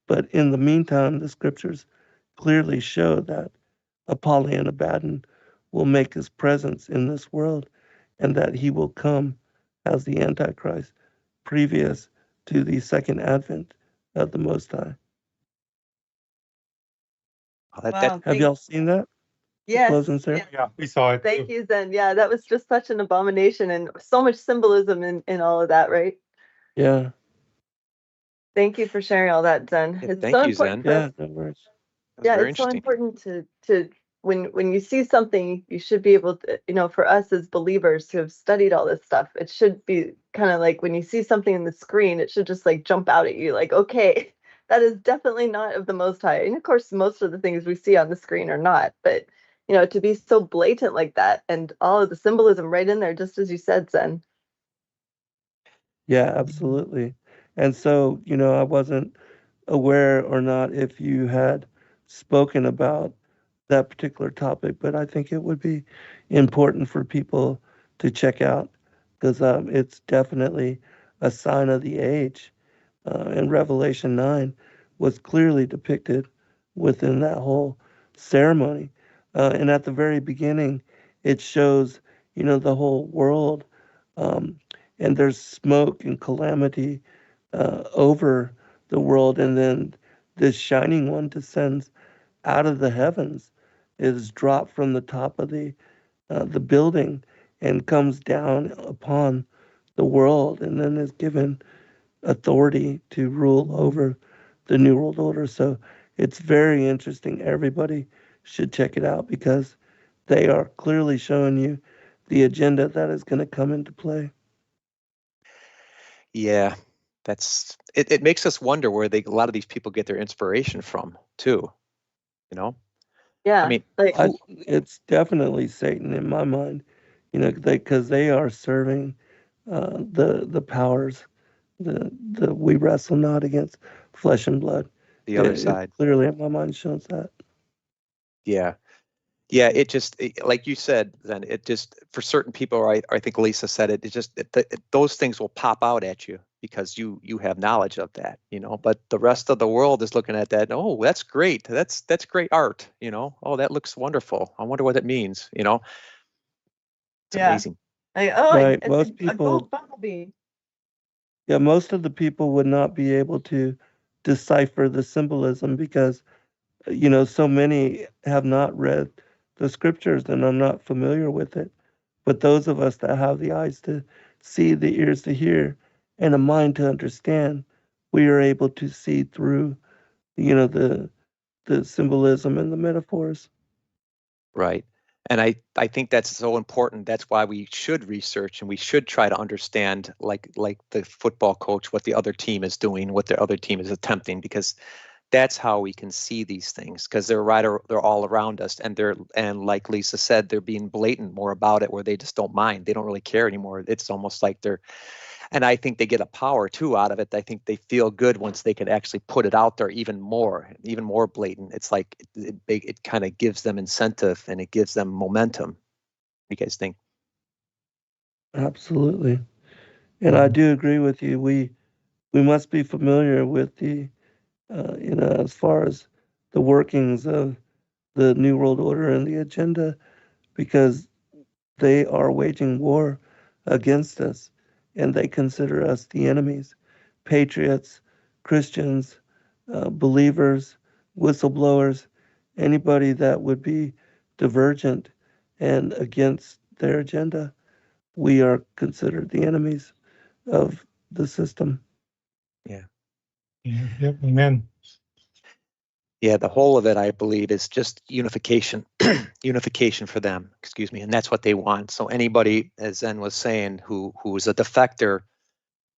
But in the meantime, the scriptures clearly show that Apollyon Abaddon will make his presence in this world and that he will come as the Antichrist previous to the second advent of the Most High. That Have y'all seen that? Yes. Closing ceremony? Yeah, we saw it. Thank you, Zen. Yeah, that was just such an abomination and so much symbolism in all of that, right? Yeah. Thank you for sharing all that, Zen. Yeah, It's thank so you, important Zen. for Yeah, no worries. was yeah, very it's so interesting. important to when you see something, you should be able to, for us as believers who have studied all this stuff, it should be kind of like when you see something in the screen, it should just like jump out at you, like, okay, that is definitely not of the Most High. And of course, most of the things we see on the screen are not, but to be so blatant like that and all of the symbolism right in there, just as you said, Zen. Yeah, absolutely. And so, I wasn't aware or not if you had spoken about that particular topic, but I think it would be important for people to check out because it's definitely a sign of the age. And Revelation 9 was clearly depicted within that whole ceremony. And at the very beginning, it shows, the whole world. Um, and there's smoke and calamity over the world. And then this shining one descends out of the heavens, is dropped from the top of the building and comes down upon the world, and then is given authority to rule over the New World Order. So it's very interesting. Everybody should check it out because they are clearly showing you the agenda that is going to come into play. Yeah, it makes us wonder where a lot of these people get their inspiration from too. Yeah, I mean, It's definitely Satan in my mind, because they are serving the powers. The we wrestle not against flesh and blood. the other It side. clearly in my mind shows that. Yeah. Like you said, then it just, for certain people, I think Lisa said those things will pop out at you because you have knowledge of that, but the rest of the world is looking at that. Oh, that's great. That's great art. Oh, that looks wonderful. I wonder what it means. It's amazing. Like, Right. it's Most a people, gold bumblebee. yeah, most of the people would not be able to decipher the symbolism because, so many have not read the scriptures and are not familiar with it. But those of us that have the eyes to see, the ears to hear, and a mind to understand, we are able to see through, the symbolism and the metaphors. Right. And I think that's so important. That's why we should research and we should try to understand, like the football coach, what the other team is doing, what the other team is attempting, because that's how we can see these things, because they're all around us, and like Lisa said, they're being blatant more about it, where they just don't mind. They don't really care anymore. It's almost like And I think they get a power too out of it. I think they feel good once they can actually put it out there even more blatant. It's like it kind of gives them incentive and it gives them momentum. What do you guys think? Absolutely. And I do agree with you. We must be familiar with the, as far as the workings of the New World Order and the agenda, because they are waging war against us and they consider us the enemies, patriots, Christians, believers, whistleblowers, anybody that would be divergent and against their agenda. We are considered the enemies of the system. Yeah. Yep, amen. Yeah, the whole of it, I believe, is just unification, unification for them, excuse me, and that's what they want. So anybody, as Zen was saying, who is a defector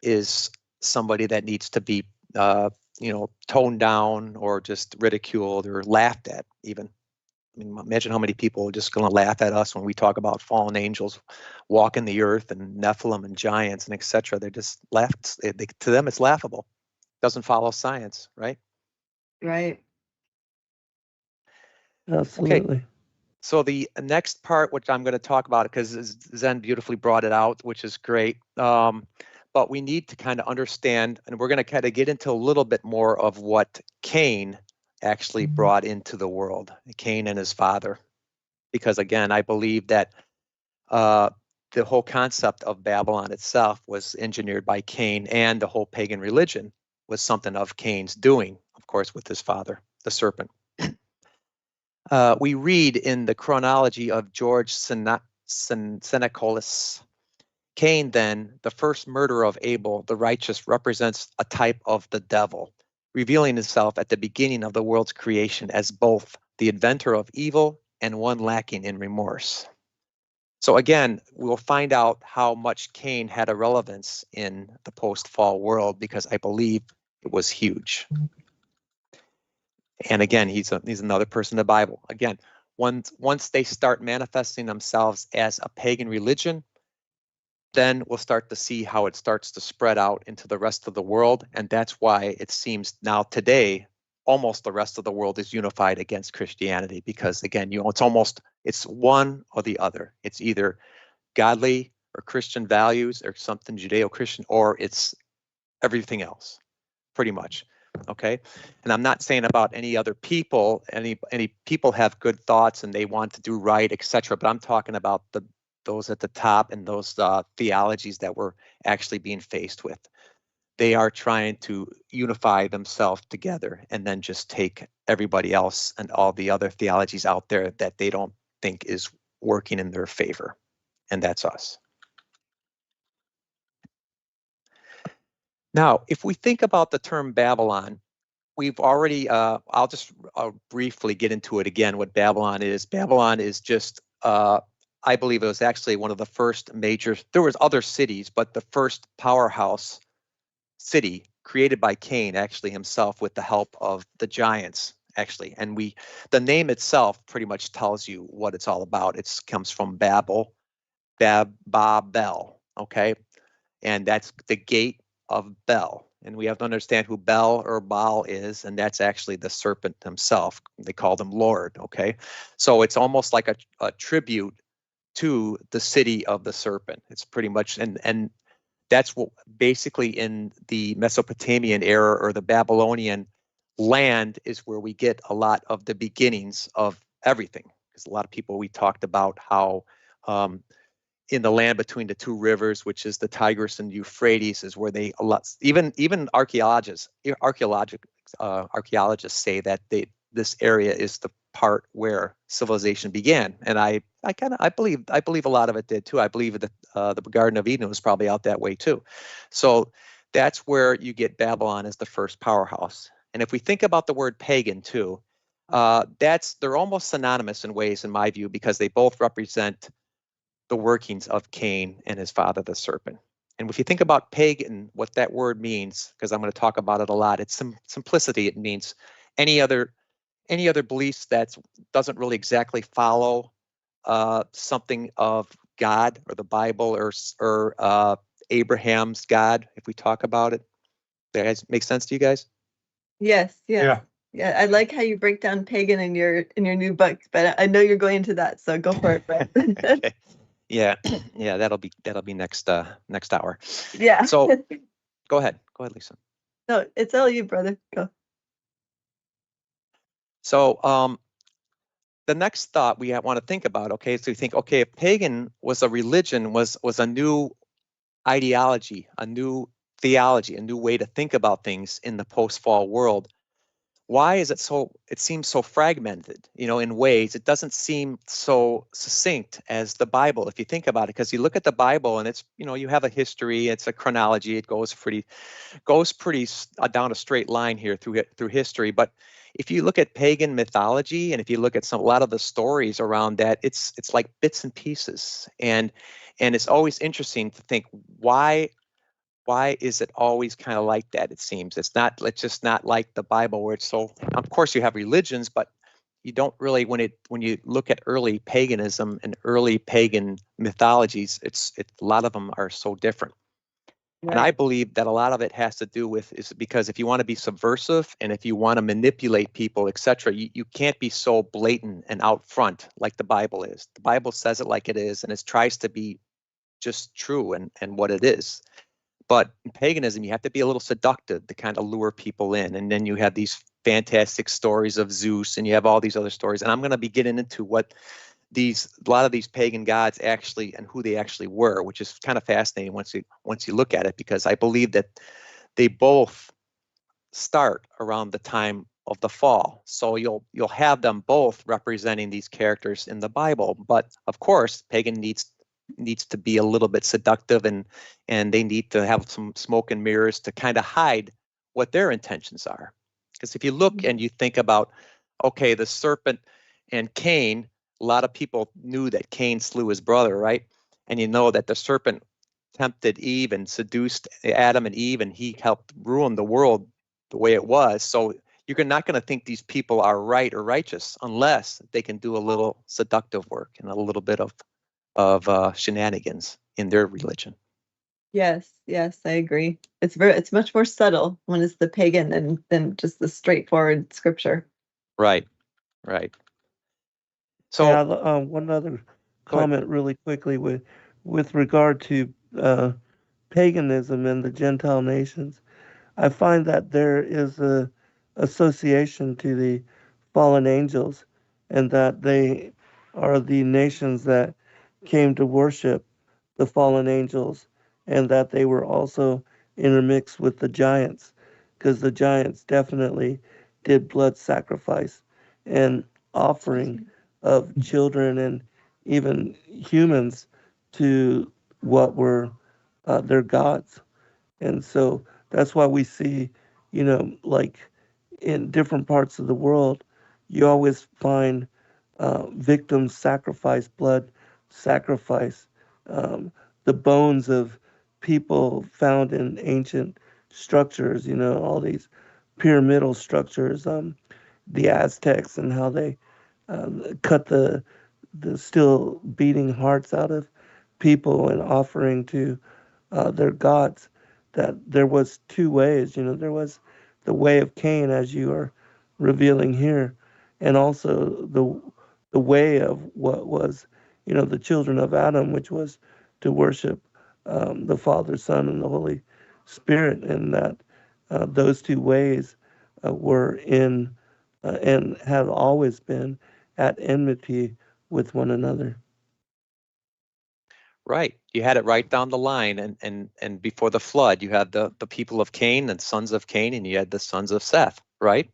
is somebody that needs to be, toned down or just ridiculed or laughed at even. I mean, imagine how many people are just going to laugh at us when we talk about fallen angels walking the earth and Nephilim and giants and etc. They're just laughed. To them, it's laughable. Doesn't follow science, right? Right. Absolutely. Okay. So the next part, which I'm going to talk about, because Zen beautifully brought it out, which is great. But we need to kind of understand, and we're going to kind of get into a little bit more of what Cain actually brought into the world, Cain and his father. Because again, I believe that the whole concept of Babylon itself was engineered by Cain, and the whole pagan religion was something of Cain's doing, of course, with his father, the serpent. We read in the chronology of George Senecalis, Cain, then, the first murderer of Abel, the righteous, represents a type of the devil, revealing himself at the beginning of the world's creation as both the inventor of evil and one lacking in remorse. So again, we'll find out how much Cain had a relevance in the post-fall world, because I believe it was huge. And again, he's another person in the Bible. Again, once they start manifesting themselves as a pagan religion, then we'll start to see how it starts to spread out into the rest of the world. And that's why it seems now today, almost the rest of the world is unified against Christianity, because again, it's one or the other. It's either godly or Christian values or something Judeo-Christian, or it's everything else, pretty much. Okay. And I'm not saying about any other people, any people have good thoughts and they want to do right, etc. But I'm talking about those at the top and those theologies that we're actually being faced with. They are trying to unify themselves together and then just take everybody else and all the other theologies out there that they don't think is working in their favor. And that's us. Now, if we think about the term Babylon, we've already, I'll just briefly get into it again, what Babylon is. Babylon is just, I believe it was actually one of the first major, there was other cities, but the first powerhouse city created by Cain, actually himself, with the help of the giants, actually. And the name itself pretty much tells you what it's all about. It comes from Babel, okay? And that's the gate of Bel. And we have to understand who Bel or Baal is, and that's actually the serpent himself. They called him Lord, okay? So it's almost like a tribute to the city of the serpent. It's pretty much, and that's what basically in the Mesopotamian era or the Babylonian land is where we get a lot of the beginnings of everything. Because a lot of people, we talked about how in the land between the two rivers, which is the Tigris and Euphrates, is where even archaeologists say that this area is the part where civilization began. And I believe a lot of it did too. I believe that the Garden of Eden was probably out that way too. So that's where you get Babylon as the first powerhouse. And if we think about the word pagan too, they're almost synonymous in ways, in my view, because they both represent the workings of Cain and his father, the serpent. And if you think about pagan, what that word means, because I'm going to talk about it a lot, it's simplicity. It means any other beliefs that doesn't really exactly follow something of God or the Bible or Abraham's God, if we talk about it. That guys make sense to you guys? Yes, yes. Yeah. Yeah, I like how you break down pagan in your new book, but I know you're going into that, so go for it, Brett. Okay. Yeah, yeah, that'll be next hour. Yeah. So go ahead, Lisa. No, it's all you, brother. Go. So the next thought we want to think about, okay, so you think, okay, if pagan was a religion, was a new ideology, a new theology, a new way to think about things in the post-fall world, why is it seems so fragmented, in ways? It doesn't seem so succinct as the Bible, if you think about it, because you look at the Bible and it's, you have a history, it's a chronology, it goes pretty down a straight line here through history. But if you look at pagan mythology, and if you look at a lot of the stories around that, it's like bits and pieces, and it's always interesting to think why is it always kind of like that? It seems it's just not like the Bible, where it's so. Of course, you have religions, but you don't really, when you look at early paganism and early pagan mythologies, a lot of them are so different. And I believe that a lot of it has to do with is because if you want to be subversive and if you want to manipulate people, etc., you can't be so blatant and out front like the Bible is. The Bible says it like it is, and it tries to be just true and what it is. But in paganism, you have to be a little seductive to kind of lure people in. And then you have these fantastic stories of Zeus, and you have all these other stories. And I'm going to be getting into what a lot of these pagan gods actually, and who they actually were, which is kind of fascinating once you look at it, because I believe that they both start around the time of the fall. So you'll have them both representing these characters in the Bible. But of course, pagan needs to be a little bit seductive, and they need to have some smoke and mirrors to kind of hide what their intentions are. Because if you look and you think about, okay, the serpent and Cain, a lot of people knew that Cain slew his brother, right? And you know that the serpent tempted Eve and seduced Adam and Eve, and he helped ruin the world the way it was. So you're not going to think these people are right or righteous unless they can do a little seductive work and a little bit of shenanigans in their religion. Yes, I agree. It's much more subtle when it's the pagan than just the straightforward scripture. Right. So Yeah, one other comment really quickly with regard to paganism and the Gentile nations. I find that there is a association to the fallen angels, and that they are the nations that came to worship the fallen angels, and that they were also intermixed with the giants, because the giants definitely did blood sacrifice and offering of children and even humans to what were their gods. And so that's why we see, like in different parts of the world, you always find victims sacrifice, blood sacrifice, the bones of people found in ancient structures, all these pyramidal structures, the Aztecs and how they cut the still beating hearts out of people and offering to their gods. That there was two ways, there was the way of Cain, as you are revealing here, and also the way of what was, the children of Adam, which was to worship the Father, Son, and the Holy Spirit, and that those two ways were in and have always been at enmity with one another. Right. You had it right down the line. And before the flood, you had the people of Cain and sons of Cain, and you had the sons of Seth, right?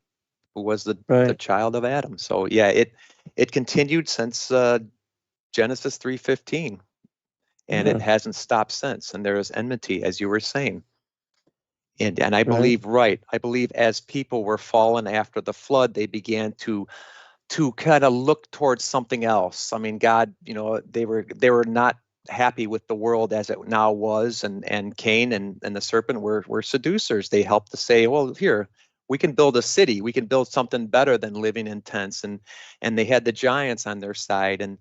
Who was the child of Adam. So yeah, it continued since Genesis 3:15, and it hasn't stopped since. And there is enmity, as you were saying. And I believe, I believe as people were fallen after the flood, they began to kind of look towards something else. I mean, God, they were not happy with the world as it now was, and Cain and the serpent were seducers. They helped to say, well, here, we can build a city. We can build something better than living in tents. And they had the giants on their side, and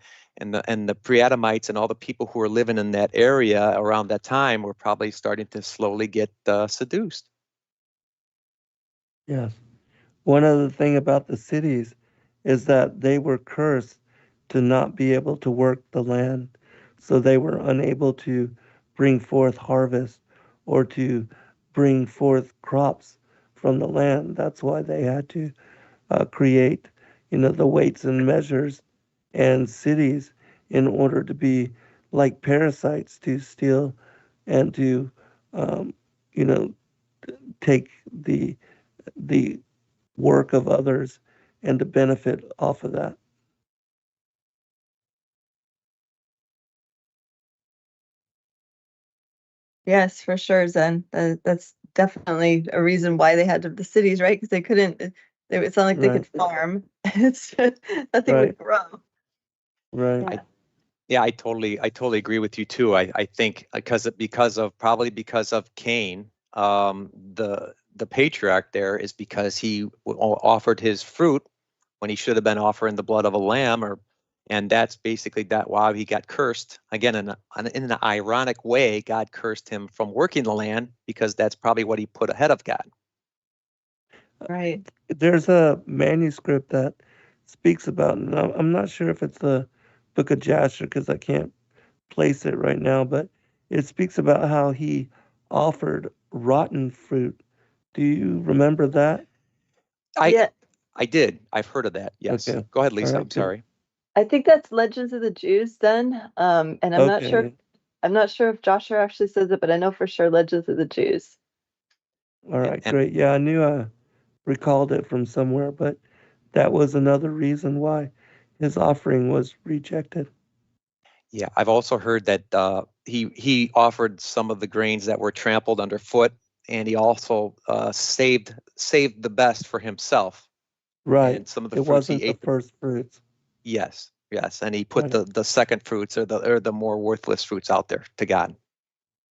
the pre-Adamites and all the people who were living in that area around that time were probably starting to slowly get seduced. Yes. One other thing about the cities is that they were cursed to not be able to work the land. So they were unable to bring forth harvest or to bring forth crops from the land. That's why they had to create, the weights and measures and cities in order to be like parasites to steal and to, you know, take the work of others and to benefit off of that. Yes, for sure, Zen. That's definitely a reason why they had the cities, right? Because they couldn't. It's not like they could farm. It's nothing would grow. Right. Yeah, I totally agree with you too. I think because of Cain, the patriarch there is because he offered his fruit when he should have been offering the blood of a lamb, and that's basically why he got cursed. Again, in an ironic way, God cursed him from working the land because that's probably what he put ahead of God. Right. There's a manuscript that speaks about, and I'm not sure if it's the Book of Jasher because I can't place it right now, but it speaks about how he offered rotten fruit. Do you remember that? Yeah. I did. I've heard of that. Yes. Okay. Go ahead, Lisa. All right, I'm sorry. I think that's Legends of the Jews then. And I'm not sure. I'm not sure if Joshua actually says it, but I know for sure Legends of the Jews. All right, great. Yeah, I knew I recalled it from somewhere, but that was another reason why his offering was rejected. Yeah, I've also heard that he offered some of the grains that were trampled underfoot, and he also saved the best for himself. Right. And some of the it fruits wasn't he ate. The first fruits. Yes, and he put the second fruits or the more worthless fruits out there to God.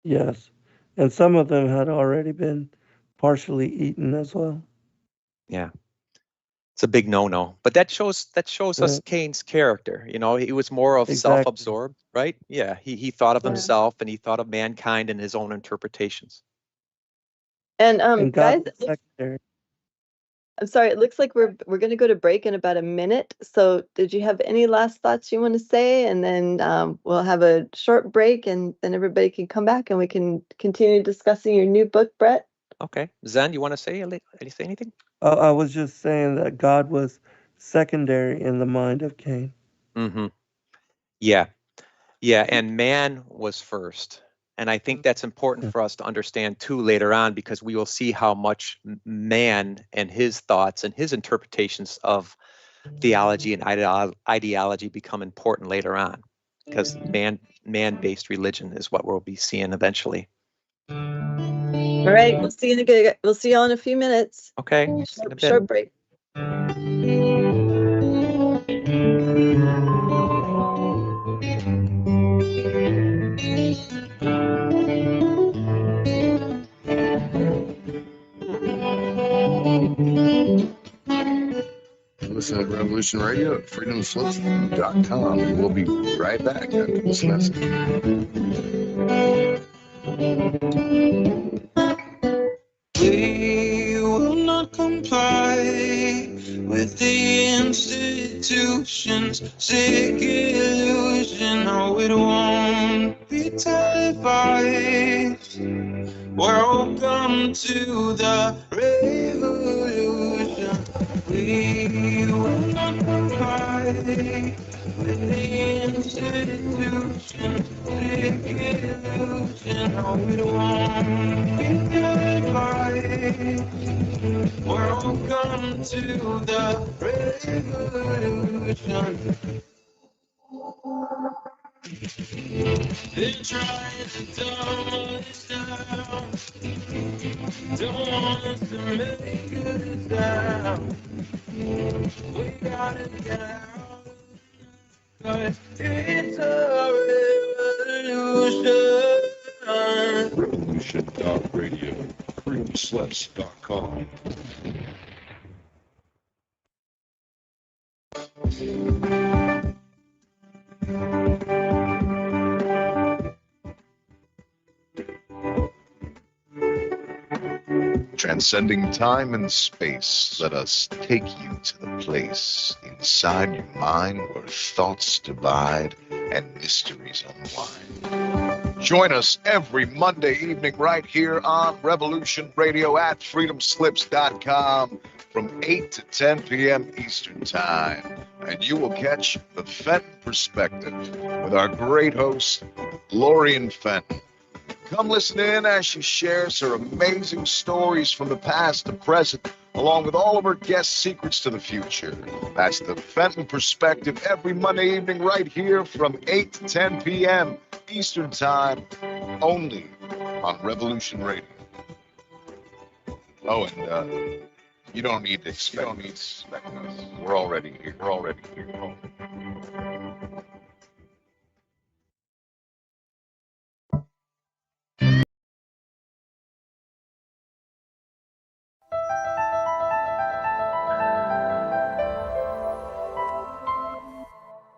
Yes, and some of them had already been partially eaten as well. Yeah. It's a big no-no, but that shows us Cain's character. He was more of self-absorbed, right? Yeah, he thought of himself, and he thought of mankind and his own interpretations. And guys, secondary. I'm sorry. It looks like we're going to go to break in about a minute. So, did you have any last thoughts you want to say? And then we'll have a short break, and then everybody can come back, and we can continue discussing your new book, Brett. Okay, Zen, you want to say anything? I was just saying that God was secondary in the mind of Cain. Mm-hmm. Yeah, and man was first. And I think that's important for us to understand too later on, because we will see how much man and his thoughts and his interpretations of theology and ideology become important later on, because man-based religion is what we'll be seeing eventually. All right, we'll see you all in a few minutes. Okay, short break. Listen to Revolution Radio at freedomslips.com, and we'll be right back after this message. We will not comply with the institution's sick illusion. No, it won't be televised. Welcome to the revolution. We will not comply with the institution's sick illusion. No, it won't be televised. Welcome to the revolution. They're trying to dumb us down. Don't want us to make a sound. We gotta get out, 'cause it's a revolution. Revolution.radio, freedomslips.com. Transcending time and space, let us take you to the place inside your mind where thoughts divide and mysteries unwind. Join us every Monday evening right here on Revolution Radio at freedomslips.com from 8 to 10 p.m. Eastern Time. And you will catch the Fenton Perspective with our great host, Lorian Fenton. Come listen in as she shares her amazing stories from the past to present, along with all of her guest secrets to the future. That's the Fenton Perspective every Monday evening right here from 8 to 10 p.m. Eastern Time, only on Revolution Radio. Oh, and you don't need to expect us. We're already here.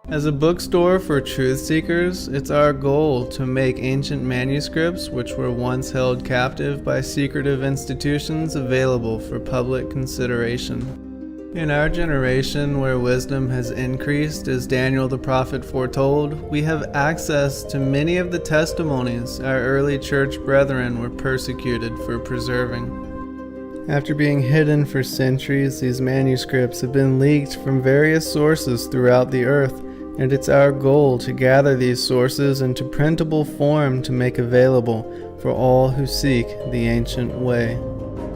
As a bookstore for truth seekers, it's our goal to make ancient manuscripts which were once held captive by secretive institutions available for public consideration. In our generation, where wisdom has increased as Daniel the prophet foretold, we have access to many of the testimonies our early church brethren were persecuted for preserving. After being hidden for centuries, these manuscripts have been leaked from various sources throughout the earth, and it's our goal to gather these sources into printable form to make available for all who seek the ancient way.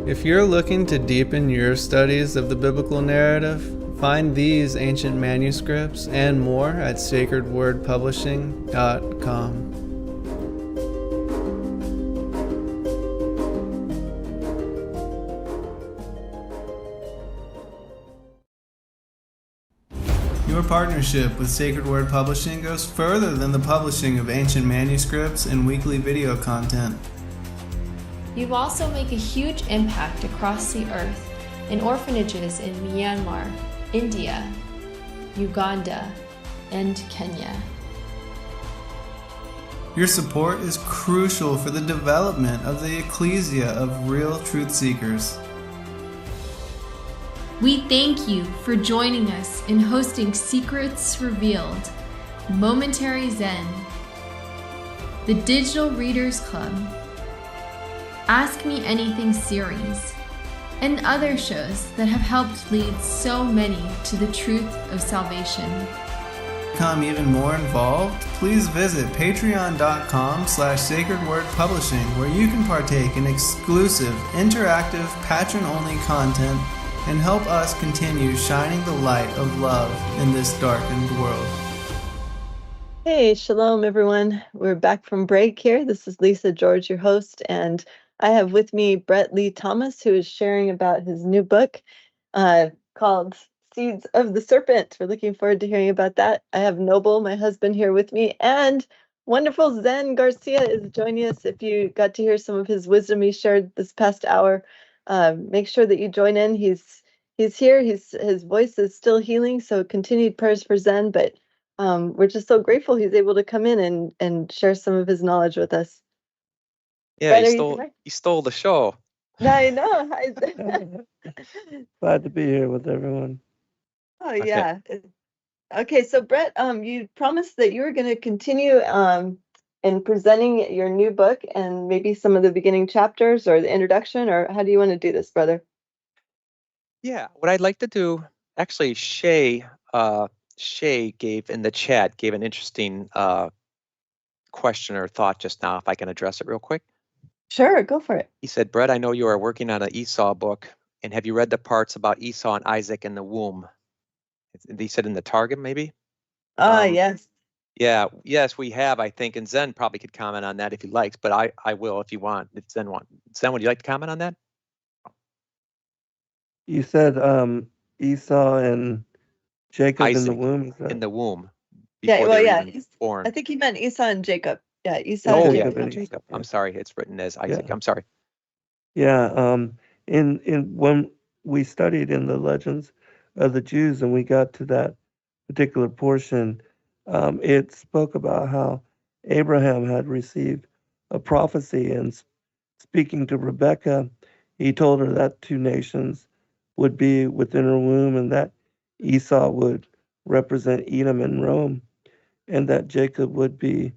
If you're looking to deepen your studies of the biblical narrative, find these ancient manuscripts and more at sacredwordpublishing.com. Your partnership with Sacred Word Publishing goes further than the publishing of ancient manuscripts and weekly video content. You also make a huge impact across the earth in orphanages in Myanmar, India, Uganda, and Kenya. Your support is crucial for the development of the ecclesia of real truth seekers. We thank you for joining us in hosting Secrets Revealed, Momentary Zen, the Digital Readers Club, Ask Me Anything series, and other shows that have helped lead so many to the truth of salvation. To become even more involved, please visit patreon.com/sacredwordpublishing, where you can partake in exclusive, interactive, patron-only content and help us continue shining the light of love in this darkened world. Hey, shalom, everyone. We're back from break here. This is Lisa George, your host, and I have with me Brett Lee Thomas, who is sharing about his new book called Seeds of the Serpent. We're looking forward to hearing about that. I have Noble, my husband, here with me, and wonderful Zen Garcia is joining us. If you got to hear some of his wisdom he shared this past hour, make sure that you join in. He's here. His voice is still healing, so continued prayers for Zen. But we're just so grateful he's able to come in and share some of his knowledge with us. Yeah, Brett, he stole the show. I know. Glad to be here with everyone. Oh yeah. Okay, so Brett, you promised that you were going to continue in presenting your new book and maybe some of the beginning chapters or the introduction, or how do you want to do this, brother? Yeah, what I'd like to do, actually, Shay gave in the chat, gave an interesting question or thought just now, if I can address it real quick. Sure, go for it. He said, Brett, I know you are working on an Esau book, and have you read the parts about Esau and Isaac in the womb? He said in the Targum, maybe? Yes. Yeah, yes, we have, I think, and Zen probably could comment on that if he likes, but I will if you want. If Zen want. Zen, would you like to comment on that? You said Esau and Jacob Isaac in the womb. in the womb. Yeah, Before well, they were yeah. even born. I think he meant Esau and Jacob. Yeah, Esau Oh, and yeah, Jacob. not Jacob. I'm sorry, it's written as Isaac. Yeah. I'm sorry. Yeah. In when we studied in the legends of the Jews and we got to that particular portion, it spoke about how Abraham had received a prophecy, and speaking to Rebekah, he told her that two nations would be within her womb, and that Esau would represent Edom and Rome, and that Jacob would be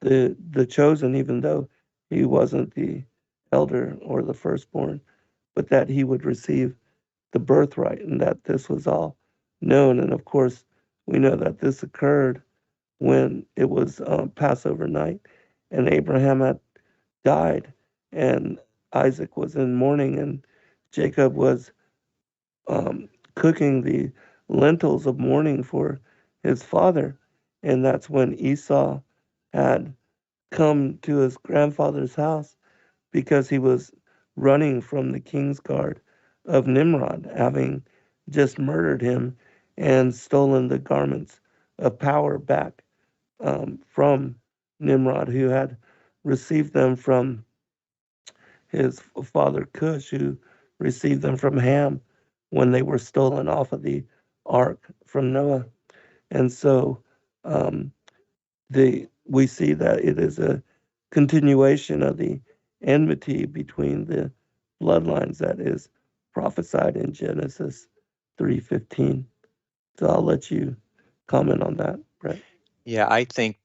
the chosen, even though he wasn't the elder or the firstborn, but that he would receive the birthright, and that this was all known. And of course, we know that this occurred when it was Passover night, and Abraham had died, and Isaac was in mourning, and Jacob was cooking the lentils of mourning for his father. And that's when Esau had come to his grandfather's house because he was running from the king's guard of Nimrod, having just murdered him and stolen the garments of power back from Nimrod, who had received them from his father Cush, who received them from Ham when they were stolen off of the ark from Noah. And so um, we see that it is a continuation of the enmity between the bloodlines that is prophesied in Genesis 3:15. So I'll let you comment on that, Brett. Yeah, I think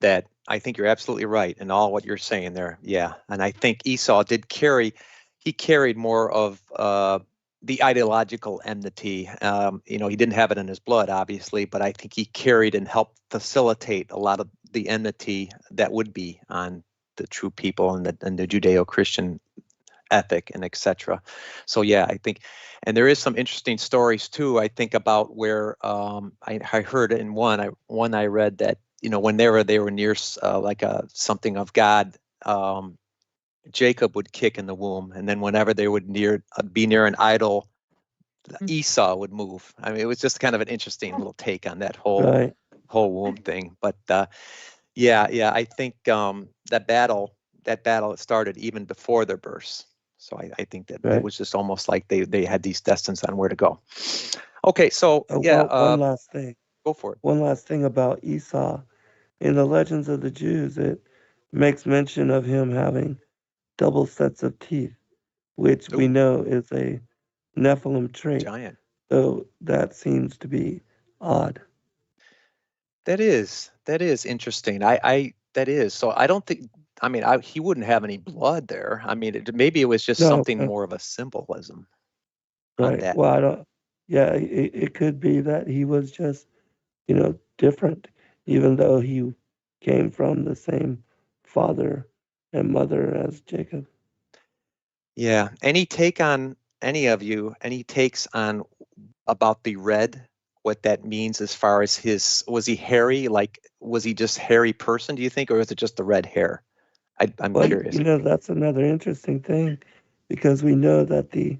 you're absolutely right in all what you're saying there. Yeah, and I think Esau he carried more of the ideological enmity. He didn't have it in his blood, obviously, but I think he carried and helped facilitate a lot of the enmity that would be on the true people and the Judeo-Christian ethic and etc. So yeah, I think, and there is some interesting stories too. I think about where I heard in one I read that when they were near like something of God, Jacob would kick in the womb, and then whenever they would be near an idol, Esau would move. I mean, it was just kind of an interesting little take on that whole womb thing. But yeah, I think that battle started even before their births. So I think that it was just almost like they had these destines on where to go. Okay, so one last thing. Go for it. One last thing about Esau. In the legends of the Jews, it makes mention of him having double sets of teeth, which we know is a Nephilim trait. Giant. So that seems to be odd. That is interesting. That is. So I don't think. I mean, he wouldn't have any blood there. I mean, maybe it was just something more of a symbolism. Right. On that. Well, I don't. Yeah, it could be that he was just, different, even though he came from the same father and mother as Jacob. Yeah. Any takes on about the red? What that means as far as was he hairy? Like, was he just hairy person, do you think, or was it just the red hair? I'm curious. That's another interesting thing, because we know that the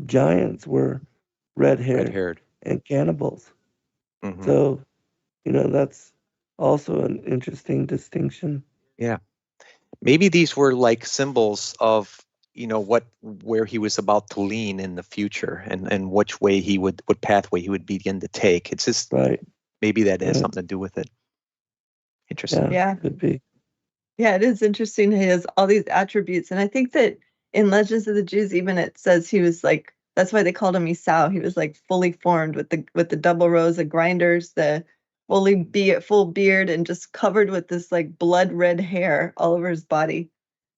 giants were red-haired and cannibals. Mm-hmm. So, that's also an interesting distinction. Yeah. Maybe these were like symbols of, where he was about to lean in the future, and which way what pathway he would begin to take. It's just maybe that has something to do with it. Interesting. Yeah. Could be. Yeah, it is interesting. He has all these attributes. And I think that in Legends of the Jews, even it says he was like, that's why they called him Esau. He was like fully formed with the double rows of grinders, the full beard, and just covered with this like blood red hair all over his body.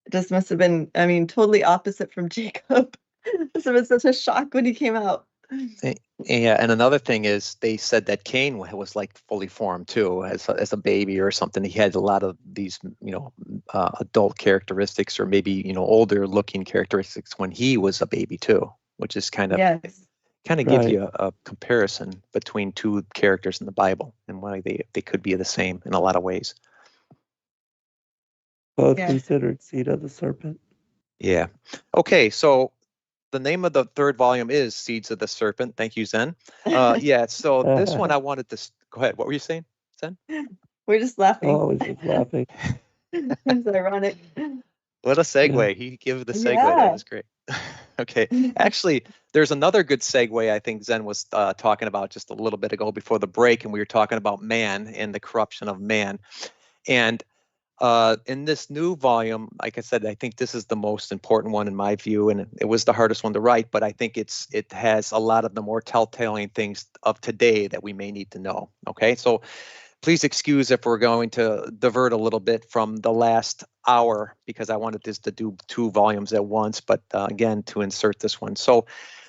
It just must have been, totally opposite from Jacob. It must have been such a shock when he came out. Yeah, and another thing is they said that Cain was like fully formed too, as a baby or something. He had a lot of these, adult characteristics, or maybe older looking characteristics when he was a baby too, which is kind of gives you a comparison between two characters in the Bible and why they could be the same in a lot of ways. Both considered seed of the serpent. Yeah. Okay, so the name of the third volume is Seeds of the Serpent. Thank you, Zen. So this one I wanted to go ahead. What were you saying, Zen? We're just laughing. Oh, I was just laughing. It's ironic. What a segue. He gave the segue. Yeah. That was great. Okay. Actually, there's another good segue I think Zen was talking about just a little bit ago before the break, and we were talking about man and the corruption of man. And in this new volume, like I said, I think this is the most important one in my view, and it was the hardest one to write, but I think it has a lot of the more telltale things of today that we may need to know. Okay, so please excuse if we're going to divert a little bit from the last hour, because I wanted this to do 2 volumes at once, but again, to insert this one. So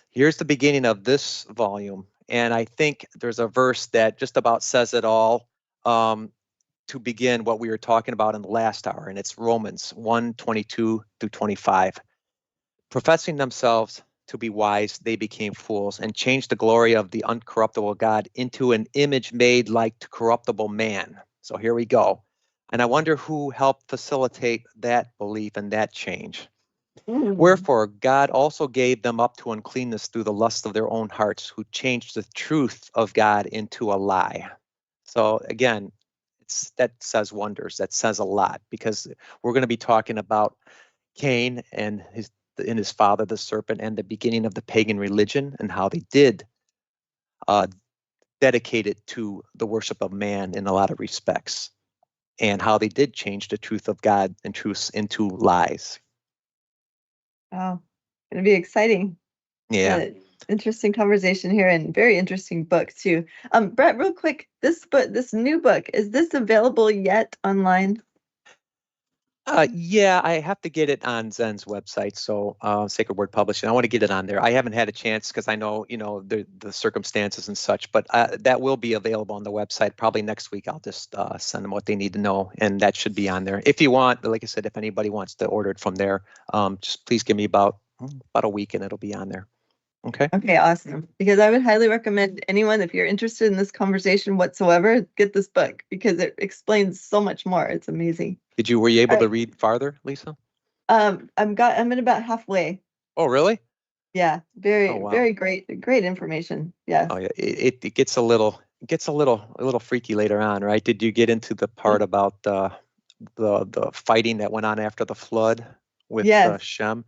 here's the beginning of this volume, and I think there's a verse that just about says it all. To begin what we were talking about in the last hour, and it's Romans 1:22-25. Professing themselves to be wise, they became fools and changed the glory of the uncorruptible God into an image made like to corruptible man. So here we go. And I wonder who helped facilitate that belief and that change. Wherefore, God also gave them up to uncleanness through the lust of their own hearts, who changed the truth of God into a lie. So again, that says wonders. That says a lot, because we're going to be talking about Cain and his father, the serpent, and the beginning of the pagan religion, and how they did dedicate it to the worship of man in a lot of respects, and how they did change the truth of God and truth into lies. Wow, going to be exciting. Yeah. Interesting conversation here, and very interesting book too. Brett, real quick, this new book, is this available yet online? Yeah, I have to get it on Zen's website, so Sacred Word Publishing. I want to get it on there. I haven't had a chance because I know, the circumstances and such, but that will be available on the website probably next week. I'll just send them what they need to know, and that should be on there. If you want, like I said, if anybody wants to order it from there, just please give me about a week and it'll be on there. Okay. Okay, awesome. Because I would highly recommend anyone, if you're interested in this conversation whatsoever, get this book, because it explains so much more. It's amazing. Were you able to read farther, Lisa? I'm in about halfway. Oh, really? Yeah, very, Oh, wow. very great information. Yeah. Oh, yeah. It gets a little freaky later on, right? Did you get into the part about the fighting that went on after the flood with Yes. Shem?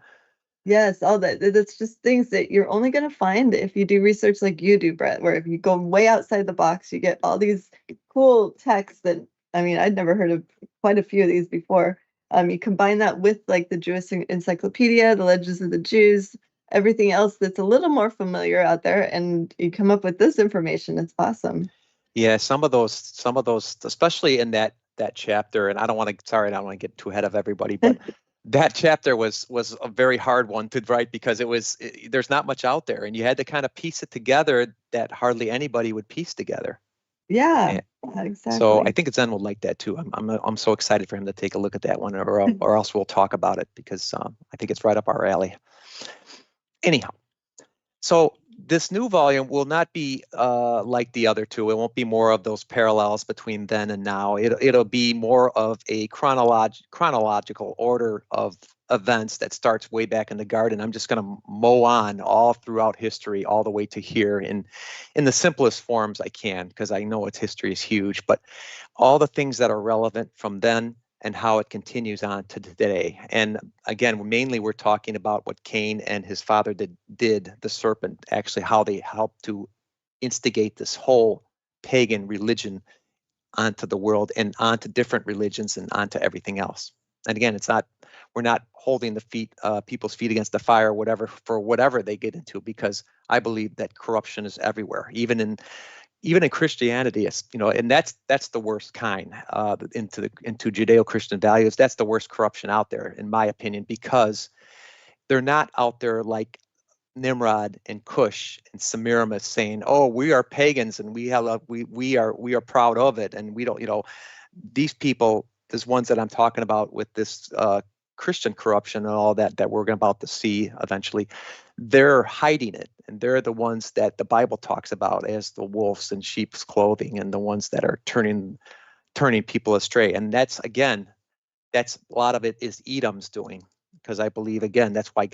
Yes, all that. That's just things that you're only going to find if you do research like you do, Brett, where if you go way outside the box, you get all these cool texts that, I mean, I'd never heard of quite a few of these before. You combine that with like the Jewish Encyclopedia, the Legends of the Jews, everything else that's a little more familiar out there, and you come up with this information. It's awesome. Yeah, some of those, especially in that chapter, and I don't want to get too ahead of everybody, but that chapter was a very hard one to write, because there's not much out there, and you had to kind of piece it together that hardly anybody would piece together. Yeah, exactly. So I think Zen will like that too. I'm so excited for him to take a look at that one, or else we'll talk about it, because I think it's right up our alley. Anyhow, so this new volume will not be like the other two. It won't be more of those parallels between then and now. It'll be more of a chronological order of events that starts way back in the garden. I'm just going to mow on all throughout history, all the way to here in the simplest forms I can, because I know its history is huge, but all the things that are relevant from then and how it continues on to today. And again, mainly we're talking about what Cain and his father did, the serpent, actually how they helped to instigate this whole pagan religion onto the world and onto different religions and onto everything else. And again, we're not holding people's feet against the fire, for whatever they get into, because I believe that corruption is everywhere, even in Christianity, and that's the worst kind, into Judeo-Christian values. That's the worst corruption out there, in my opinion, because they're not out there like Nimrod and Cush and Semiramis saying, "Oh, we are pagans and we are proud of it," and we don't, these people, these ones that I'm talking about with this Christian corruption and all that we're about to see eventually, they're hiding it, and they're the ones that the Bible talks about as the wolves in sheep's clothing, and the ones that are turning people astray. And that's a lot of it is Edom's doing, because I believe, again, that's why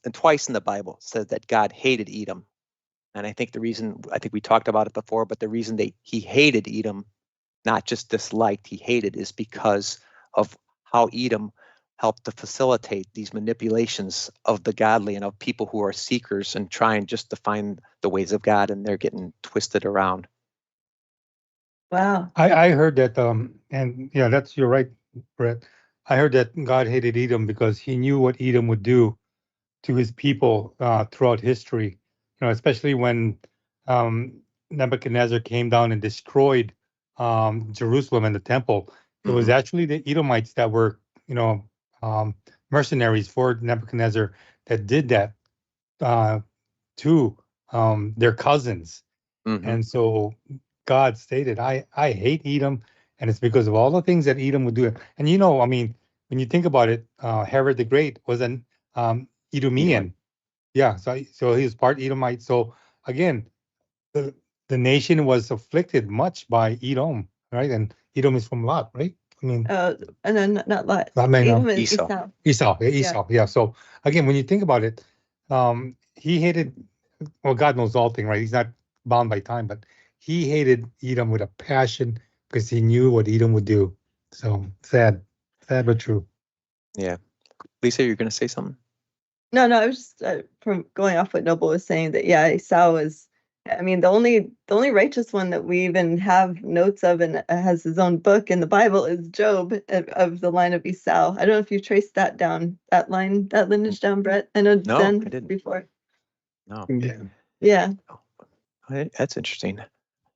and twice in the Bible says that God hated Edom. And I think we talked about it before, but the reason he hated Edom, not just disliked, he hated, is because of how Edom help to facilitate these manipulations of the godly and of people who are seekers and trying just to find the ways of God, and they're getting twisted around. Wow. I heard that, and yeah, you're right, Brett. I heard that God hated Edom because he knew what Edom would do to his people throughout history. Especially when Nebuchadnezzar came down and destroyed Jerusalem and the temple. It was actually the Edomites that were, mercenaries for Nebuchadnezzar that did that to their cousins. And so God stated, I hate Edom, and it's because of all the things that Edom would do. And I mean, when you think about it, Herod the Great was an Edomian. Yeah, so he was part Edomite. So again, the nation was afflicted much by Edom, right? And Edom is from Lot, right? I mean, And then not Lot. I mean, Edom is Esau. Esau. Esau. Yeah. So again, when you think about it, he hated. Well, God knows all things, right? He's not bound by time, but he hated Edom with a passion because he knew what Edom would do. So sad but true. Yeah. Lisa, you're going to say something? No, I was just from going off what Noble was saying that Esau was. I mean, the only righteous one that we even have notes of and has his own book in the Bible is Job of the line of Esau. I don't know if you traced that down, that lineage down, Brett. I know No, Zen I didn't. before. No. Yeah. That's interesting.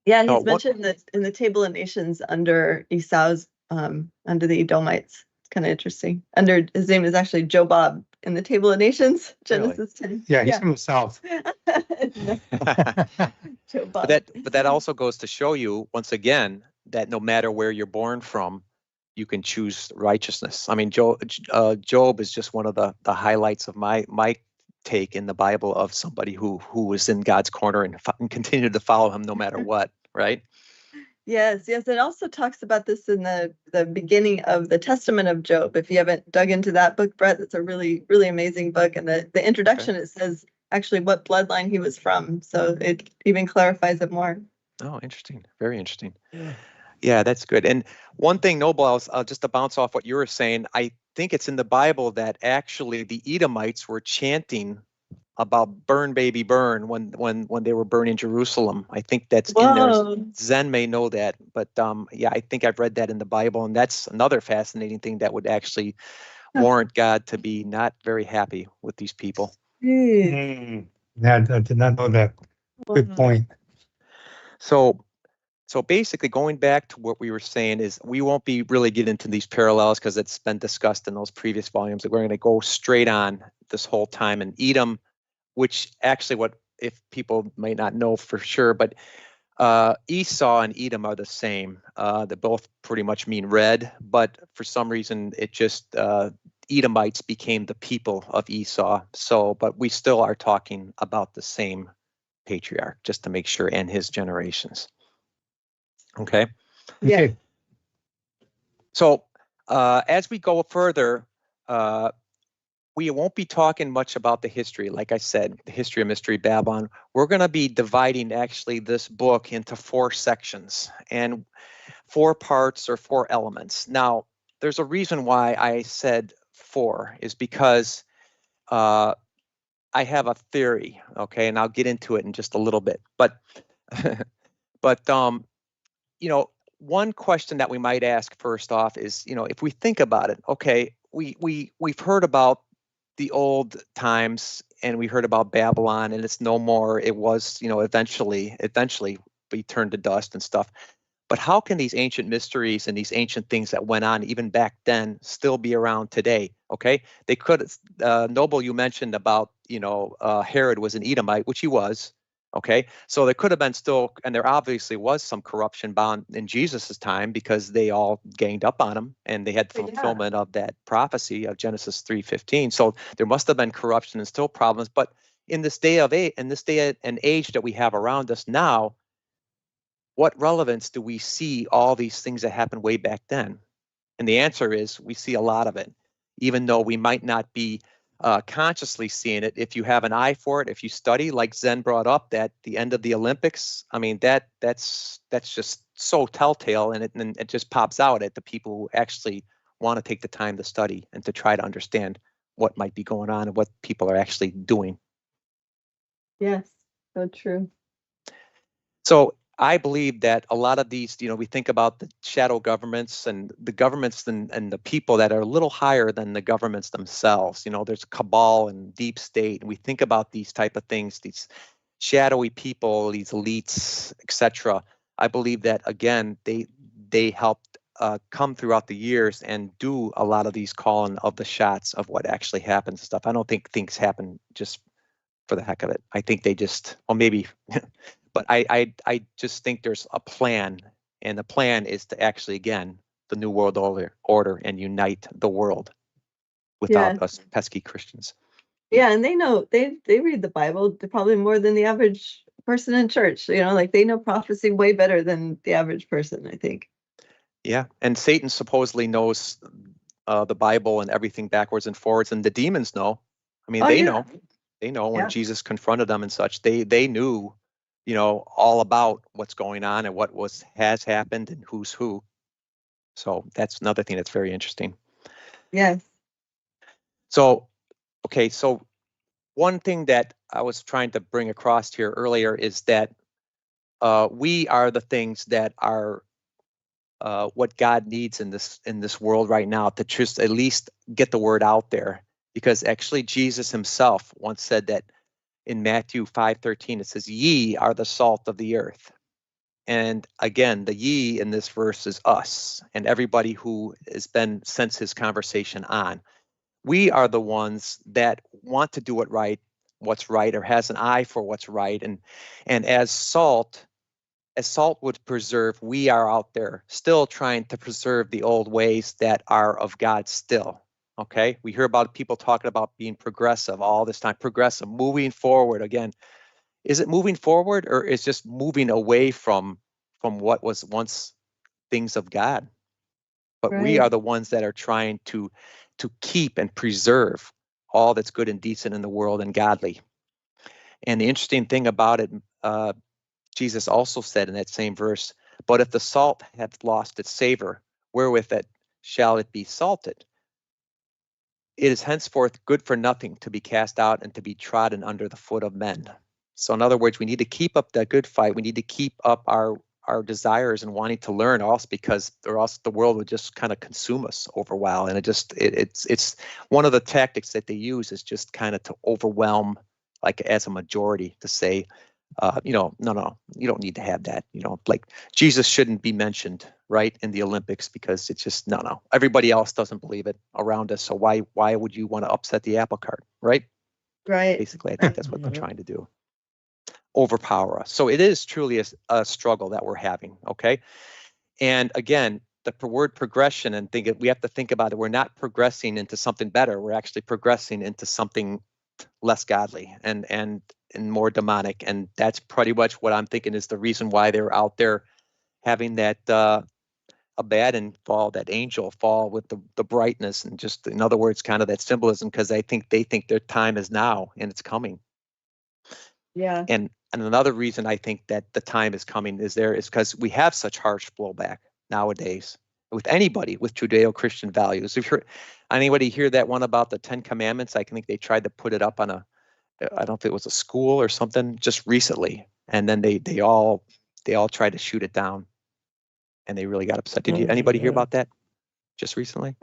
Yeah, No, he's mentioned in the Table of Nations under Esau's under the Edomites. It's kind of interesting. Under his name is actually Jobab in the Table of Nations, Genesis 10. Yeah, he's from the south. But that also goes to show you once again that no matter where you're born from, you can choose righteousness. I mean, Job is just one of the highlights of my take in the Bible of somebody who was in God's corner and continued to follow him no matter what, right? Yes. It also talks about this in the beginning of the Testament of Job. If you haven't dug into that book, Brett, it's a really, really amazing book. And the introduction, It says actually what bloodline he was from. So it even clarifies it more. Oh, interesting. Very interesting. Yeah, that's good. And one thing, Noble, I'll just to bounce off what you were saying, I think it's in the Bible that actually the Edomites were chanting about burn baby burn when they were burning Jerusalem. I think that's in there. Zen may know that, but yeah, I think I've read that in the Bible, and that's another fascinating thing that would actually warrant God to be not very happy with these people. Yeah, I did not know that. Good point. So basically, going back to what we were saying is we won't be really getting into these parallels because it's been discussed in those previous volumes. We're going to go straight on this whole time. And Edom, which actually if people may not know for sure, but Esau and Edom are the same. They both pretty much mean red, but for some reason it just Edomites became the people of Esau. But we still are talking about the same patriarch, just to make sure, and his generations. Okay. Yeah. So as we go further, we won't be talking much about the history. Like I said, the history of Mystery Babylon. We're going to be dividing actually this book into 4 sections and 4 parts or 4 elements. Now, there's a reason why I said 4 is because I have a theory, okay, and I'll get into it in just a little bit. But one question that we might ask first off is, if we think about it, okay, we've heard about the old times and we heard about Babylon and it's no more. It was, eventually be turned to dust and stuff. But how can these ancient mysteries and these ancient things that went on even back then still be around today? Okay, they could. Noble, you mentioned about Herod was an Edomite, which he was. Okay, so there could have been still, and there obviously was some corruption bound in Jesus's time because they all ganged up on him and they had fulfillment of that prophecy of Genesis 3:15. So there must have been corruption and still problems. But in this day and age that we have around us now, what relevance do we see all these things that happened way back then? And the answer is we see a lot of it, even though we might not be consciously seeing it. If you have an eye for it, if you study, like Zen brought up, that the end of the Olympics, I mean, that's just so telltale, and it just pops out at the people who actually want to take the time to study and to try to understand what might be going on and what people are actually doing. Yes, so true. So I believe that a lot of these, we think about the shadow governments and the governments and the people that are a little higher than the governments themselves. There's cabal and deep state. And we think about these type of things, these shadowy people, these elites, etc. I believe that, again, they helped come throughout the years and do a lot of these calling of the shots of what actually happens and stuff. I don't think things happen just for the heck of it. I think they just, well, maybe, but I just think there's a plan, and the plan is to actually, again, the New World Order and unite the world without us pesky Christians. Yeah, and they know, they read the Bible probably more than the average person in church. Like they know prophecy way better than the average person, I think. Yeah, and Satan supposedly knows the Bible and everything backwards and forwards, and the demons know. I mean, they know. They know when Jesus confronted them and such. They knew, all about what's going on and what has happened and who's who. So that's another thing that's very interesting. Yes. So, okay, so one thing that I was trying to bring across here earlier is that we are the things that are what God needs in this world right now to just at least get the word out there. Because actually Jesus himself once said that in Matthew 5:13, it says, "Ye are the salt of the earth." And again, the ye in this verse is us and everybody who has been since his conversation on. We are the ones that want to do what's right, or has an eye for what's right. And as salt would preserve, we are out there still trying to preserve the old ways that are of God still. Okay, we hear about people talking about being progressive all this time, progressive, moving forward. Again, is it moving forward, or is just moving away from what was once things of God? But we are the ones that are trying to keep and preserve all that's good and decent in the world and godly. And the interesting thing about it, Jesus also said in that same verse, "But if the salt hath lost its savor, wherewith it shall it be salted? It is henceforth good for nothing, to be cast out and to be trodden under the foot of men." So in other words, we need to keep up that good fight. We need to keep up our desires and wanting to learn, also because or else the world would just kind of consume us over a while. And it's one of the tactics that they use is just kind of to overwhelm, like as a majority, to say, no, you don't need to have that. Like Jesus shouldn't be mentioned, right, in the Olympics, because it's just no. Everybody else doesn't believe it around us, so why would you want to upset the apple cart, right? Right. Basically, I think that's what they're trying to do. Overpower us. So it is truly a struggle that we're having. Okay, and again, the word progression, and we have to think about it. We're not progressing into something better. We're actually progressing into something less godly and more demonic. And that's pretty much what I'm thinking is the reason why they're out there having that Abaddon fall, that angel fall with the brightness, and just, in other words, kind of that symbolism, because they think their time is now and it's coming. Yeah. And another reason I think that the time is coming is because we have such harsh blowback nowadays with anybody with Judeo-Christian values. If anybody hear that one about the 10 Commandments, I think they tried to put it up on I don't know if it was a school or something just recently, and then they all tried to shoot it down, and they really got upset. Did anybody hear about that just recently?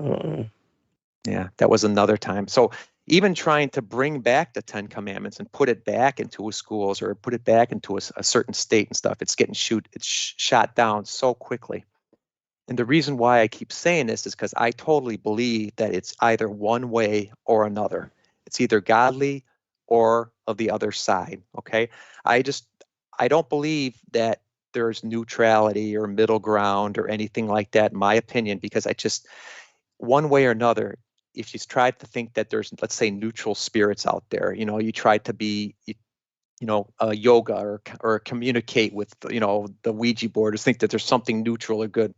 Yeah, that was another time. So even trying to bring back the 10 Commandments and put it back into schools or put it back into a certain state and stuff, it's shot down so quickly. And the reason why I keep saying this is because I totally believe that it's either one way or another. It's either godly or of the other side. Okay, I don't believe that there's neutrality or middle ground or anything like that, in my opinion, because one way or another, if you try to think that there's, let's say, neutral spirits out there, you try to be, yoga or communicate with, the Ouija board, or think that there's something neutral or good.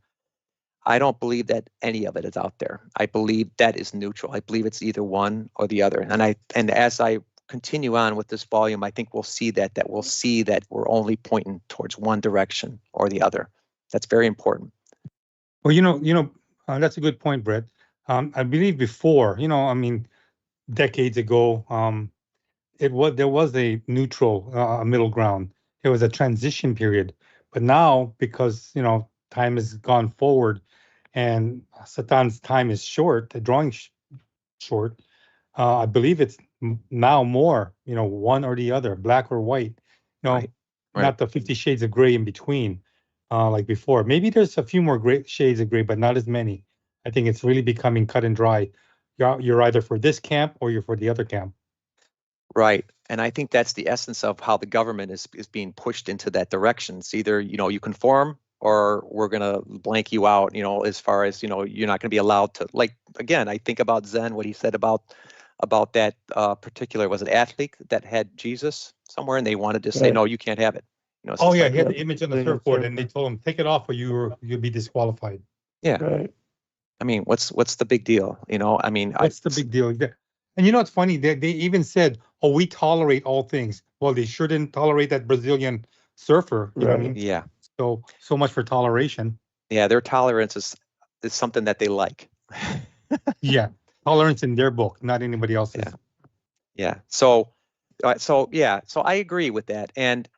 I don't believe that any of it is out there. I believe that is neutral. I believe it's either one or the other. And as I continue on with this volume, I think we'll see that we're only pointing towards one direction or the other. That's very important. Well, that's a good point, Brett. I believe before, I mean, decades ago, there was a neutral middle ground. It was a transition period, but now because time has gone forward, and Satan's time is short, the drawing short. I believe it's now more, one or the other, black or white. Right. Not the 50 shades of gray in between, like before. Maybe there's a few more gray shades of gray, but not as many. I think it's really becoming cut and dry. You're either for this camp or you're for the other camp. Right. And I think that's the essence of how the government is being pushed into that direction. It's either, you conform or we're going to blank you out, as far as, you're not going to be allowed to, like, again, I think about Zen, what he said about that particular, was it athlete that had Jesus somewhere, and they wanted to say, Right. no, you can't have it. It's Oh just yeah, like, he had the image on the Being a surfboard, and they surfer. told him take it off, or you'll be disqualified. yeah. Right. I mean, what's the big deal? I mean, What's the big deal? And it's funny, they even said, "Oh, we tolerate all things." Well, they sure didn't tolerate that Brazilian surfer. You know what I Right. mean? Yeah. So much for toleration. Yeah. Their tolerance is something that they like. Yeah, tolerance in their book, not anybody else's. Yeah. So I agree with that. And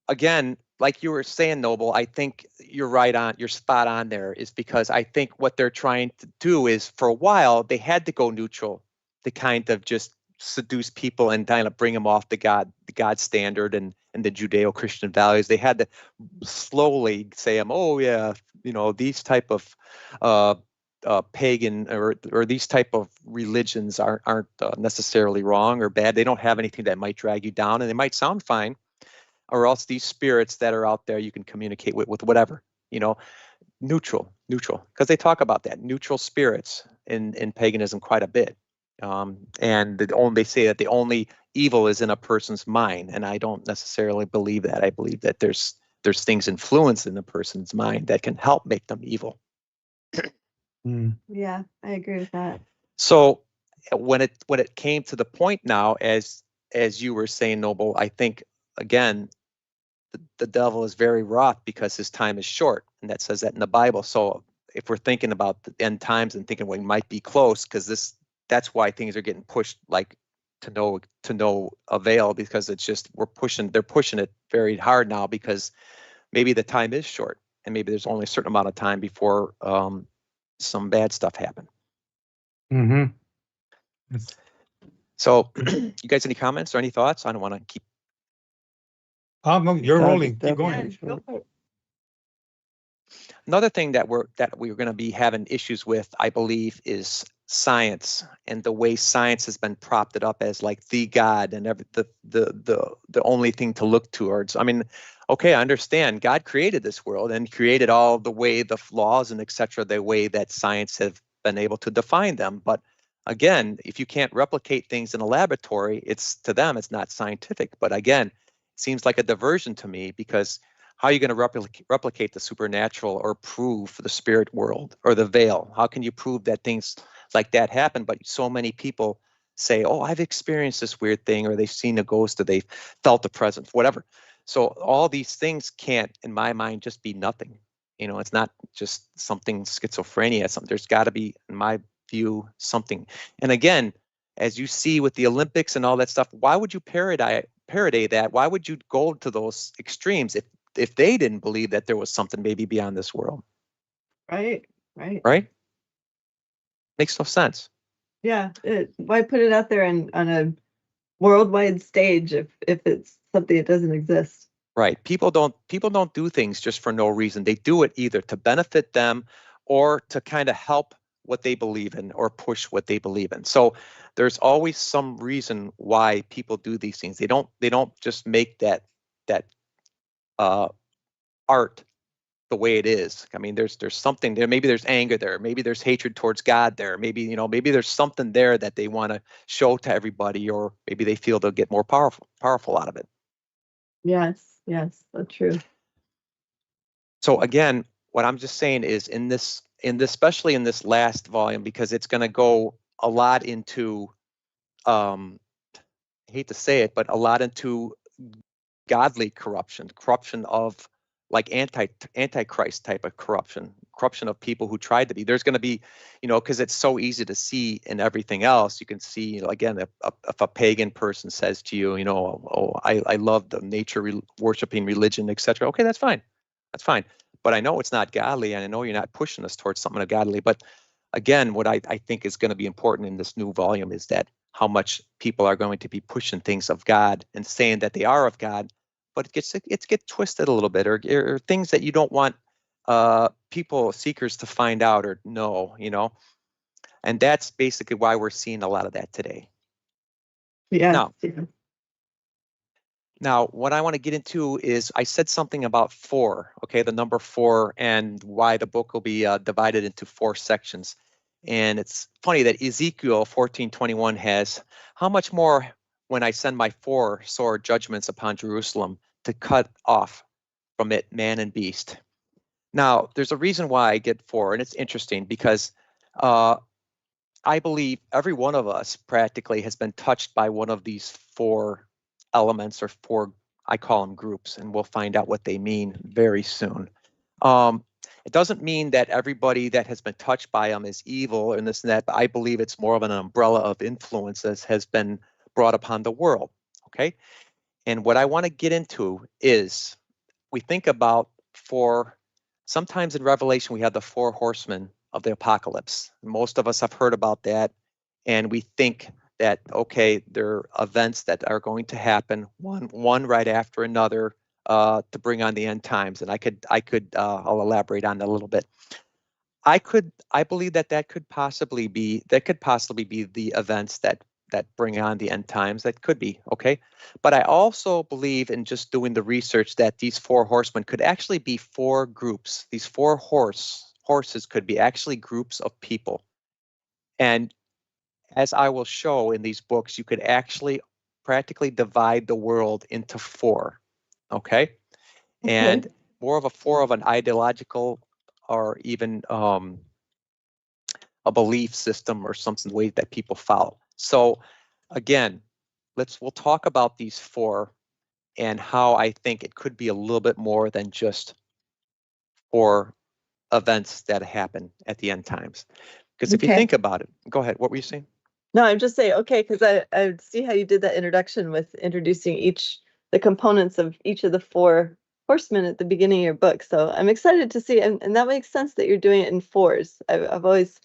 again, like you were saying, Noble, I think you're spot on there, is because I think what they're trying to do is, for a while, they had to go neutral to kind of just seduce people and kind of bring them off the God standard and the Judeo-Christian values. They had to slowly say, oh yeah, these type of pagan or these type of religions aren't necessarily wrong or bad. They don't have anything that might drag you down, and they might sound fine. Or else these spirits that are out there, you can communicate with whatever, neutral, because they talk about that, neutral spirits in paganism quite a bit. And they say that the only evil is in a person's mind, and I don't necessarily believe that. I believe that there's things influenced in a person's mind that can help make them evil. Yeah, I agree with that. So when it came to the point now, as you were saying, Noble, I think again, the devil is very wroth because his time is short, and that says that in the Bible. So if we're thinking about the end times and thinking we might be close, because that's why things are getting pushed like to no avail, because it's just they're pushing it very hard now, because maybe the time is short and maybe there's only a certain amount of time before some bad stuff happen. Mm-hmm. So you guys, any comments or any thoughts? I don't want to keep. No, you're rolling. Keep Definitely. going. Another thing that we're going to be having issues with, I believe, is science and the way science has been propped up as like the God and the only thing to look towards. I mean, okay, I understand God created this world and created all the way the laws and etc. the way that science have been able to define them. But again, if you can't replicate things in a laboratory, to them it's not scientific. But again, it seems like a diversion to me, because how are you going to replicate the supernatural or prove the spirit world or the veil? How can you prove that things like that happen? But so many people say, oh, I've experienced this weird thing, or they've seen a ghost, or they've felt a presence, whatever. So all these things can't, in my mind, just be nothing. It's not just something schizophrenia. There's got to be, in my view, something. And again, as you see with the Olympics and all that stuff, why would you parody that? Why would you go to those extremes if they didn't believe that there was something maybe beyond this world? Right. Makes no sense. Yeah. Why put it out there on a worldwide stage if it's something that doesn't exist? Right. People don't do things just for no reason. They do it either to benefit them or to kind of help what they believe in or push what they believe in. So there's always some reason why people do these things. They don't just make that art the way it is. I mean, there's something there. Maybe there's anger there. Maybe there's hatred towards God there. Maybe there's something there that they want to show to everybody, or maybe they feel they'll get more powerful out of it. Yes, that's true. So again, what I'm just saying is in this, especially in this last volume, because it's going to go a lot into, I hate to say it, but a lot into godly corruption of like antichrist type of corruption, corruption of people who tried to be. There's going to be, because it's so easy to see in everything else. You can see, again, if a pagan person says to you, oh, I love the nature worshiping religion, etc. Okay, that's fine. That's fine. But I know it's not godly, and I know you're not pushing us towards something godly. But again, what I think is going to be important in this new volume is that how much people are going to be pushing things of God and saying that they are of God, but it gets twisted a little bit, or things that you don't want seekers to find out or know, and that's basically why we're seeing a lot of that today. Yeah. Now, what I want to get into is I said something about 4, okay, the number 4, and why the book will be divided into 4 sections. And it's funny that Ezekiel 14:21 has, how much more when I send my 4 sore judgments upon Jerusalem to cut off from it man and beast. Now, there's a reason why I get 4, and it's interesting because I believe every one of us practically has been touched by one of these 4 elements, or 4, I call them groups, and we'll find out what they mean very soon. It doesn't mean that everybody that has been touched by them is evil and this and that, but I believe it's more of an umbrella of influence that has been brought upon the world, okay? And what I want to get into is, we think about 4, sometimes in Revelation we have the 4 horsemen of the apocalypse. Most of us have heard about that, and we think that, okay, there are events that are going to happen, one right after another, to bring on the end times. And I'll elaborate on that a little bit. I believe that could possibly be the events that bring on the end times. That could be, okay. But I also believe in just doing the research that these 4 horsemen could actually be 4 groups. These 4 horses could be actually groups of people. And as I will show in these books, you could actually practically divide the world into 4, okay? And more of a 4 of an ideological, or even a belief system, or something, the way that people follow. So again, we'll talk about these 4 and how I think it could be a little bit more than just 4 events that happen at the end times. Because if you think about it, go ahead, what were you saying? No, I'm just saying, okay, because I see how you did that introduction with introducing the components of each of the 4 horsemen at the beginning of your book. So I'm excited to see, and that makes sense that you're doing it in 4s. I've always,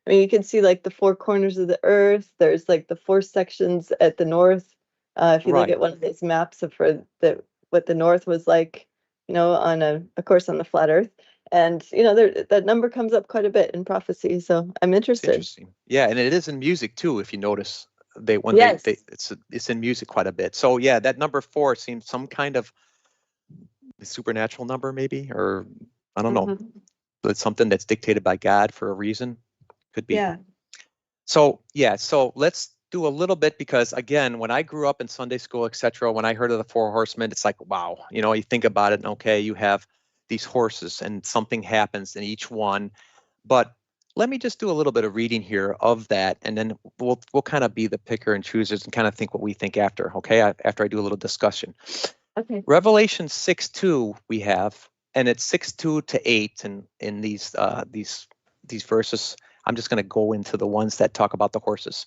you can see like the 4 corners of the earth. There's like the 4 sections at the north. If you look at one of those maps of what the north was like, of course, on the flat earth. And that number comes up quite a bit in prophecy, so I'm interested. It's interesting, yeah, and it is in music too. If you notice, it's in music quite a bit. So yeah, that number 4 seems some kind of supernatural number, maybe, or I don't know. But it's something that's dictated by God for a reason. Could be. Yeah. So let's do a little bit, because again, when I grew up in Sunday school, etc., when I heard of the 4 horsemen, it's like, wow, you think about it, and okay, you have these horses and something happens in each one. But let me just do a little bit of reading here of that, and then we'll kind of be the picker and choosers and kind of think what we think after, okay? After I do a little discussion. Okay. Revelation 6:2 we have, and it's 6:2 to 8, and in these verses, I'm just going to go into the ones that talk about the horses.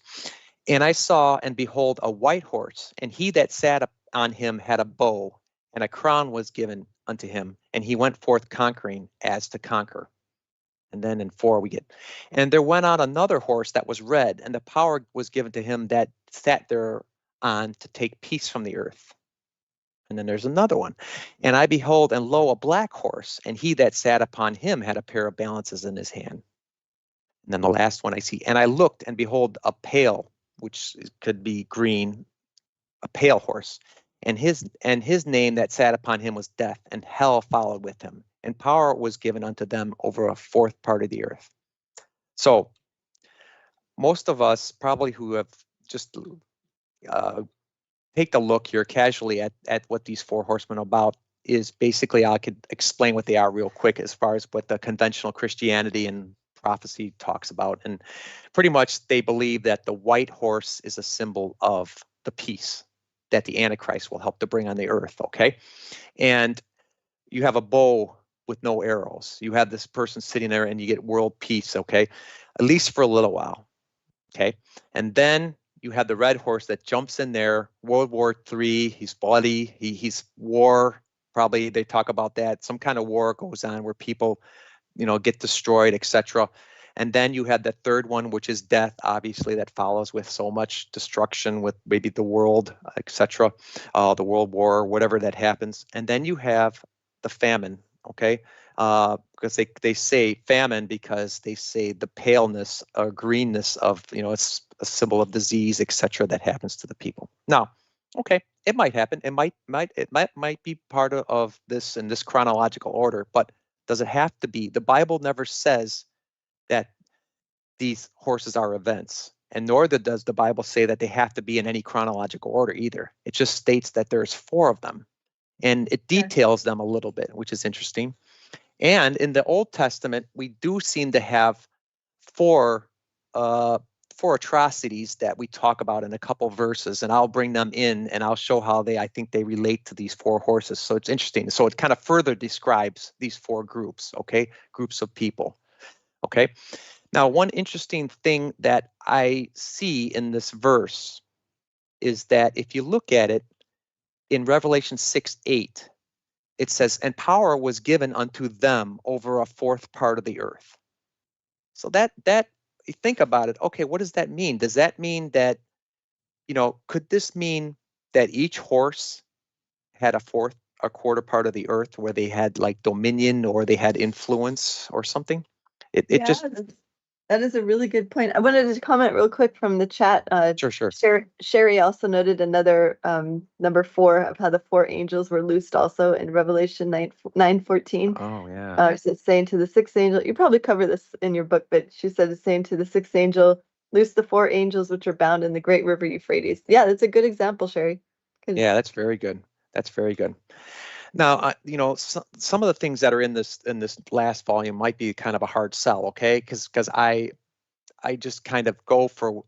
And I saw, and behold, a white horse, and he that sat on him had a bow, and a crown was given unto him, and he went forth conquering as to conquer. And then in 4 we get, and there went out another horse that was red, and the power was given to him that sat thereon to take peace from the earth. And then there's another one, and I behold, and lo, a black horse, and he that sat upon him had a pair of balances in his hand. And then the last one I see, and I looked, and behold, a pale, which could be green, a pale horse. And his name that sat upon him was Death, and hell followed with him, and power was given unto them over a 4th part of the earth. So most of us probably who have just take a look here casually at what these 4 horsemen are about is basically, I could explain what they are real quick as far as what the conventional Christianity and prophecy talks about. And pretty much they believe that the white horse is a symbol of the peace that the Antichrist will help to bring on the earth, okay? And you have a bow with no arrows. You have this person sitting there and you get world peace, okay? At least for a little while, okay? And then you have the red horse that jumps in there, World War III, he's bloody, he's war, probably they talk about that. Some kind of war goes on where people, get destroyed, etc. And then you have the third one, which is death, obviously, that follows with so much destruction with maybe the world, etc., the World War, whatever that happens. And then you have the famine, okay? Because they say famine because they say the paleness or greenness of, it's a symbol of disease, etc., that happens to the people. Now, okay, it might happen. It might be part of this in this chronological order, but does it have to be? The Bible never says that these horses are events, and nor does the Bible say that they have to be in any chronological order either. It just states that there's 4 of them, and it details them a little bit, which is interesting. And in the Old Testament, we do seem to have 4 atrocities that we talk about in a couple verses, and I'll bring them in and I'll show how I think they relate to these 4 horses. So it's interesting. So it kind of further describes these 4 groups, okay? Groups of people, okay? Now, one interesting thing that I see in this verse is that if you look at it in Revelation 6:8, it says, and power was given unto them over a 4th part of the earth. So that you think about it, okay, what does that mean? Does that mean that, could this mean that each horse had a quarter part of the earth where they had like dominion or they had influence or something? That is a really good point. I wanted to comment real quick from the chat. Sure. Sherry also noted another number 4 of how the 4 angels were loosed also in Revelation 9:14. Oh, yeah. It's saying to the 6th angel, you probably cover this in your book, but she said it's saying to the 6th angel, loose the 4 angels which are bound in the great river Euphrates. Yeah, that's a good example, Sherry. Yeah, that's very good. That's very good. Now, some of the things that are in this last volume might be kind of a hard sell, okay? Because I just kind of go for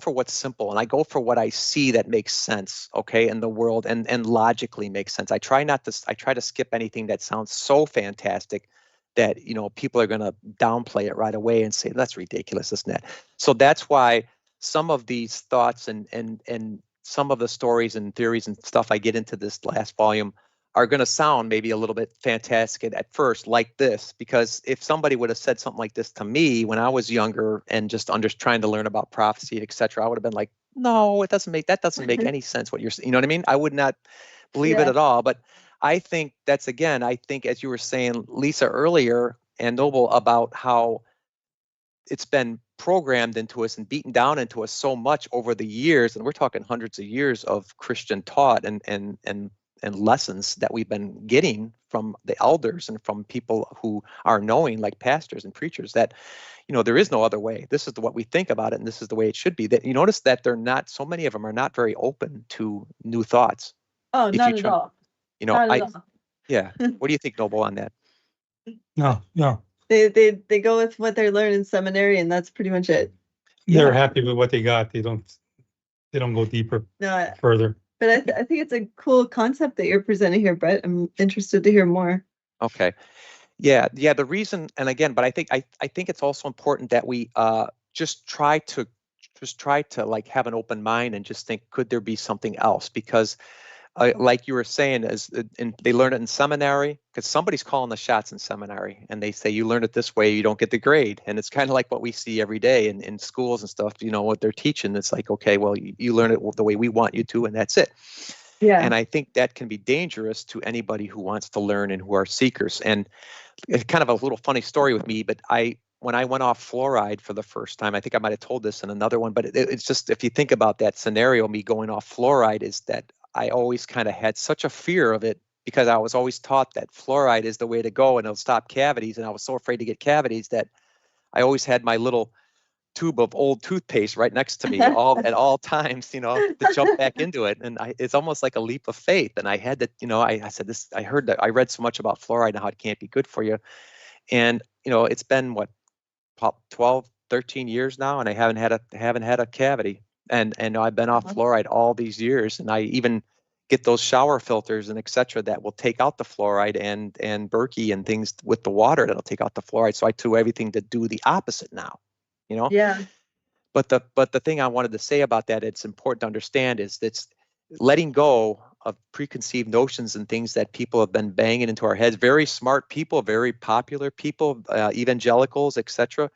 what's simple, and I go for what I see that makes sense, okay, in the world and logically makes sense. I try to skip anything that sounds so fantastic that people are going to downplay it right away and say that's ridiculous, isn't it? So that's why some of these thoughts and some of the stories and theories and stuff I get into this last volume are going to sound maybe a little bit fantastic at first, like this, because if somebody would have said something like this to me when I was younger and just trying to learn about prophecy, etc., I would have been like, no, that doesn't make any sense what you're saying. You know what I mean? I would not believe it at all. But I think that's, again, as you were saying, Lisa, earlier, and Noble, about how it's been programmed into us and beaten down into us so much over the years, and we're talking hundreds of years of Christian taught and lessons that we've been getting from the elders and from people who are knowing, like pastors and preachers, that there is no other way. This is what we think about it, and this is the way it should be. That you notice that so many of them are not very open to new thoughts. Oh, not at all. Not at all. Yeah. What do you think, Noble, on that? No. They go with what they learn in seminary, and that's pretty much it. They're happy with what they got. They don't go deeper, further. But I think it's a cool concept that you're presenting here, Brett. I'm interested to hear more. Okay. Yeah. The reason, and again, but I think it's also important that we just try to like have an open mind and just think, could there be something else? Because like you were saying, they learn it in seminary, because somebody's calling the shots in seminary, and they say, you learn it this way, you don't get the grade. And it's kind of like what we see every day in schools and stuff, what they're teaching. It's like, okay, well, you learn it the way we want you to, and that's it. Yeah. And I think that can be dangerous to anybody who wants to learn and who are seekers. And it's kind of a little funny story with me, but when I went off fluoride for the first time, I think I might have told this in another one, but it's just, if you think about that scenario, me going off fluoride, is that I always kind of had such a fear of it, because I was always taught that fluoride is the way to go and it'll stop cavities. And I was so afraid to get cavities that I always had my little tube of old toothpaste right next to me at all times, to jump back into it. And it's almost like a leap of faith. And I had to, I said this, I heard that, I read so much about fluoride and how it can't be good for you. And, it's been 12, 13 years now, and I haven't had a cavity. And I've been off fluoride all these years, and I even get those shower filters and etc. that will take out the fluoride and Berkey and things with the water that'll take out the fluoride. So I do everything to do the opposite now, you know. Yeah. But the thing I wanted to say about that, it's important to understand, is that's letting go of preconceived notions and things that people have been banging into our heads. Very smart people, very popular people, evangelicals, etc.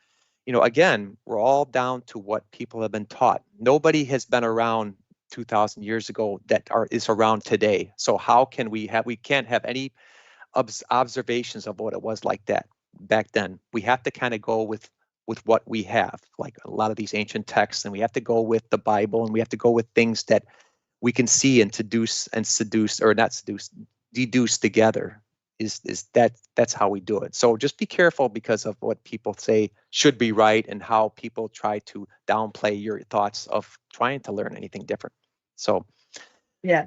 You know, again, we're all down to what people have been taught. Nobody has been around 2,000 years ago that is around today. So how can we can't have any observations of what it was like that back then. We have to kind of go with what we have, like a lot of these ancient texts, and we have to go with the Bible, and we have to go with things that we can see and deduce together. That's how we do it. So just be careful because of what people say should be right and how people try to downplay your thoughts of trying to learn anything different. So Yeah.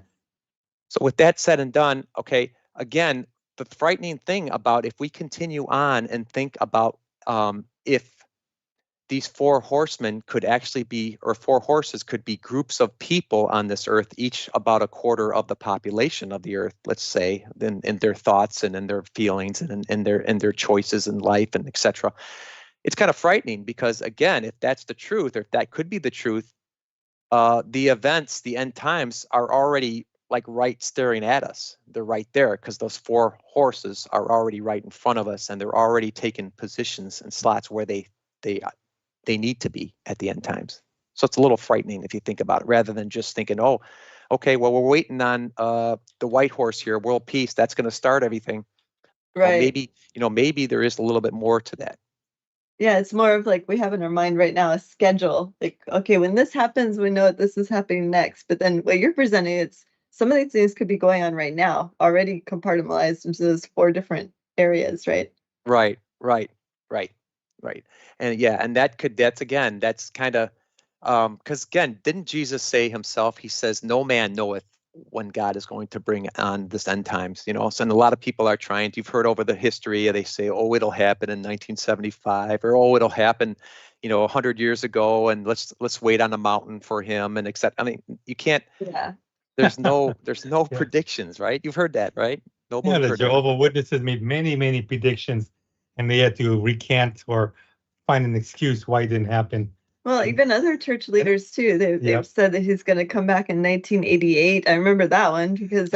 So with that said and done, okay, again, the frightening thing about if we continue on and think about if these four horsemen could actually be, or four horses could be groups of people on this earth, each about a quarter of the population of the earth, let's say, in their thoughts and in their feelings and in their choices in life and etc. It's kind of frightening because, again, if that's the truth, or if that could be the truth, the events, the end times are already like right staring at us. They're right there because those four horses are already right in front of us, and they're already taking positions and slots where they need to be at the end times. So it's a little frightening if you think about it, rather than just thinking, oh, okay, well, we're waiting on the white horse here, world peace. That's going to start everything. Right. Well, maybe there is a little bit more to that. Yeah, it's more of like we have in our mind right now a schedule. Like, okay, when this happens, we know that this is happening next. But then what you're presenting, it's some of these things could be going on right now, already compartmentalized into those four different areas, right? Right. And yeah, and that's kind of, because again, didn't Jesus say himself, he says, no man knoweth when God is going to bring on this end times, you know. So, and a lot of people are trying, you've heard over the history, they say, oh, it'll happen in 1975, or oh, it'll happen, 100 years ago, and let's wait on a mountain for him, and I mean, you can't. Yeah. There's no Yeah. predictions, right? You've heard that, right? Yeah, the Jehovah's Witnesses made many, many predictions, and they had to recant or find an excuse why it didn't happen. Well, even other church leaders too. They've Yep. said that he's going to come back in 1988. I remember that one because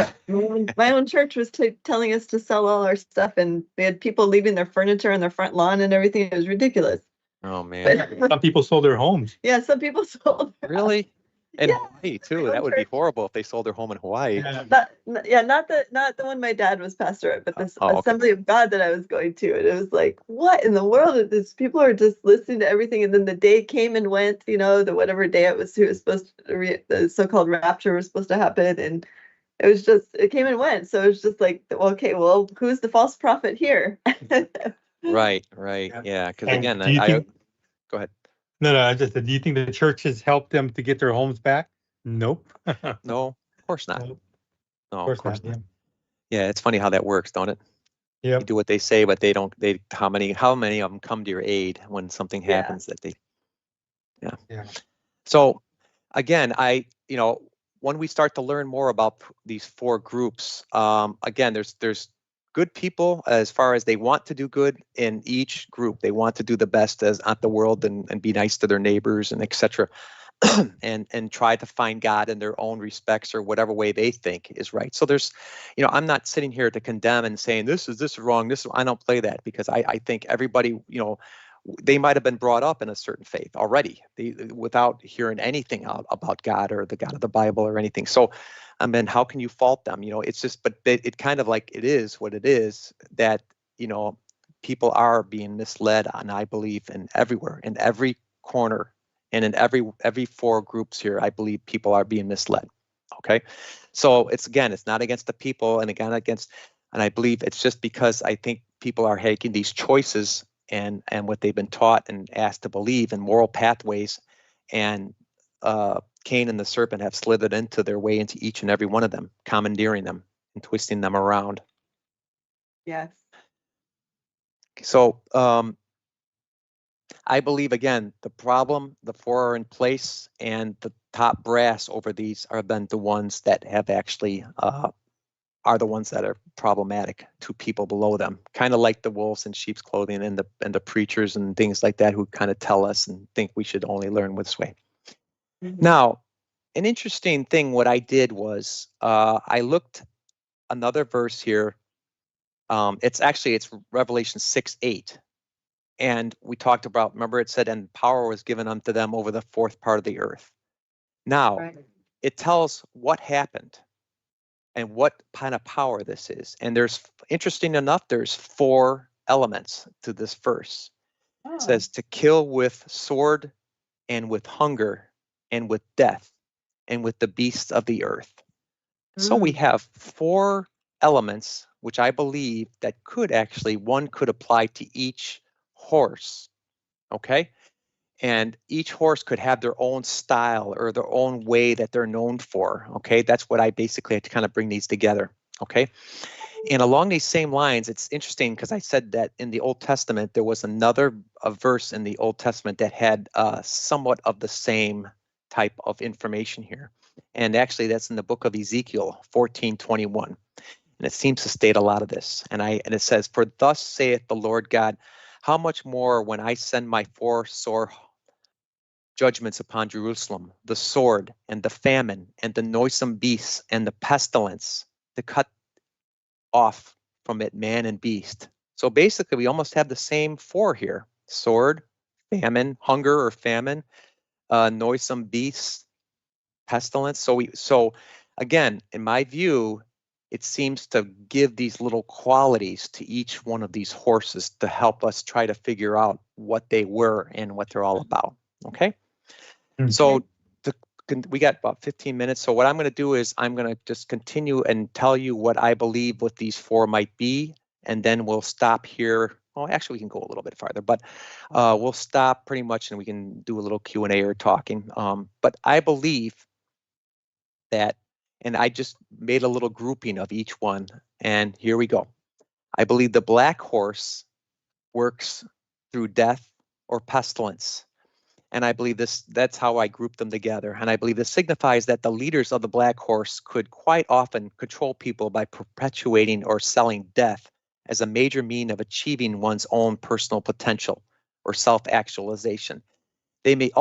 my own church was telling us to sell all our stuff, and they had people leaving their furniture on their front lawn and everything. It was ridiculous. Oh man. Some people sold their homes. Yeah, some people sold. Really? In Yeah. Hawaii too. My That own would be church. horrible if they sold their home in Hawaii. Not the one my dad was pastor at, but this Okay. Assembly of God that I was going to, and it was like, what in the world is this? People are just listening to everything, and then the day came and went. The whatever day it was supposed to, the so-called rapture was supposed to happen, and it came and went. So it was just like, okay, well, who's the false prophet here? Right. Yeah. Because And again, do you think, go ahead. no, I just said, do you think the church has helped them to get their homes back? Nope. No, of course not. Nope. No, Of course not. Yeah, it's funny how that works, don't it? Yeah. You do what they say, but they don't. How many of them come to your aid when something happens that they? Yeah. So again, when we start to learn more about these four groups, again, there's good people as far as they want to do good in each group. They want to do the best at the world and be nice to their neighbors and etc. and try to find God in their own respects or whatever way they think is right. So there's, I'm not sitting here to condemn and saying this is wrong. I don't play that, because I think everybody, they might have been brought up in a certain faith already, without hearing anything about God or the God of the Bible or anything. So, I mean, how can you fault them? It's just, but it kind of like it is what it is, that, people are being misled, and I believe in every corner, and in every four groups here, I believe people are being misled. Okay. So it's not against the people, and I believe it's just because I think people are making these choices and what they've been taught and asked to believe in moral pathways, and Cain and the serpent have slithered into their way into each and every one of them, commandeering them and twisting them around. Yes. So I believe, again, the four are in place, and top brass over these are then the ones that have actually are the ones that are problematic to people below them, kind of like the wolves in sheep's clothing and the preachers and things like that who kind of tell us and think we should only learn this way. Now, an interesting thing, what I did was I looked another verse here. It's Revelation 6:8. And we talked about, remember it said, and power was given unto them over the fourth part of the earth. Now, it tells what happened and what kind of power this is. And interesting enough, there's 4 elements to this verse. It says to kill with sword and with hunger and with death and with the beasts of the earth. So we have 4 elements, which I believe that one could apply to each horse, okay? And each horse could have their own style or their own way that they're known for, okay? That's what I basically had to kind of bring these together, okay? And along these same lines, it's interesting because I said that in the Old Testament, there was a verse in the Old Testament that had somewhat of the same type of information here. And actually, that's in the book of Ezekiel 14:21. And it seems to state a lot of this. And it says, "For thus saith the Lord God, how much more when I send my 4 sore judgments upon Jerusalem, the sword and the famine and the noisome beasts and the pestilence, to cut off from it man and beast." So basically, we almost have the same 4 here: sword, famine, hunger or famine, noisome beasts, pestilence. So again, in my view, it seems to give these little qualities to each one of these horses to help us try to figure out what they were and what they're all about. Okay. So we got about 15 minutes. So what I'm going to do is I'm going to just continue and tell you what I believe what these 4 might be, and then we'll stop here. Well, actually, we can go a little bit farther, but we'll stop pretty much, and we can do a little Q&A or talking. But I believe that, and I just made a little grouping of each one, and here we go. I believe the black horse works through death or pestilence. And I believe that's how I group them together. And I believe this signifies that the leaders of the black horse could quite often control people by perpetuating or selling death as a major means of achieving one's own personal potential or self-actualization. They may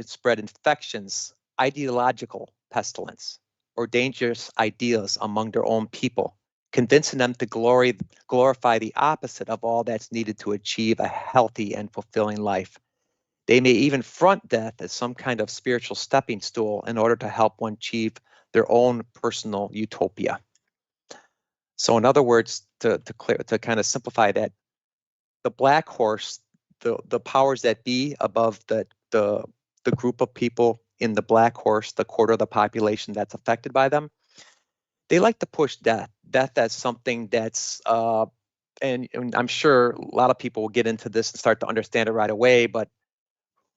spread infections, ideological pestilence, or dangerous ideas among their own people, convincing them to glorify the opposite of all that's needed to achieve a healthy and fulfilling life. They may even front death as some kind of spiritual stepping stool in order to help one achieve their own personal utopia. So in other words, to kind of simplify that, the black horse, the powers that be above the group of people in the black horse, the quarter of the population that's affected by them, they like to push death as something that's, and I'm sure a lot of people will get into this and start to understand it right away, but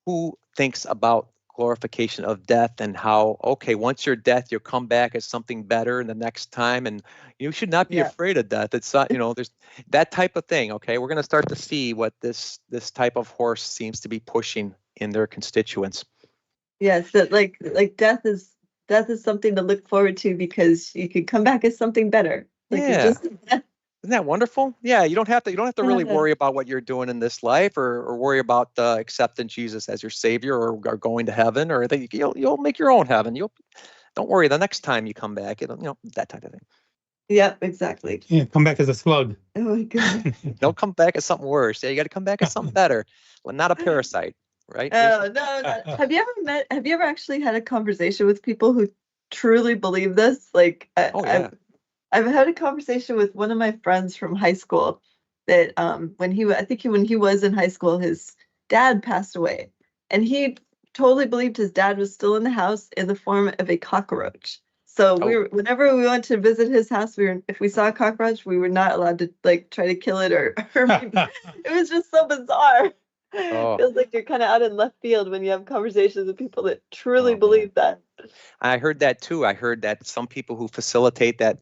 who thinks about glorification of death and how, okay, once you're dead, you'll come back as something better the next time, and you should not be afraid of death. It's not, there's that type of thing. Okay, we're going to start to see what this type of horse seems to be pushing in their constituents. Yes, that like death is something to look forward to because you could come back as something better. Like Isn't that wonderful? Yeah, you don't have to really worry about what you're doing in this life, or worry about accepting Jesus as your savior, or going to heaven, or you'll make your own heaven. Don't worry. The next time you come back, that type of thing. Yep, exactly. Yeah, come back as a slug. Oh my God. Don't come back as something worse. Yeah, you got to come back as something better. Well, not a parasite, right? Oh no. Have you ever actually had a conversation with people who truly believe this? Like, I've had a conversation with one of my friends from high school that when he was in high school, his dad passed away, and he totally believed his dad was still in the house in the form of a cockroach. So whenever we went to visit his house, if we saw a cockroach, we were not allowed to try to kill it or it was just so bizarre. Feels like you're kind of out in left field when you have conversations with people that truly believe that. I heard that too. I heard that some people who facilitate that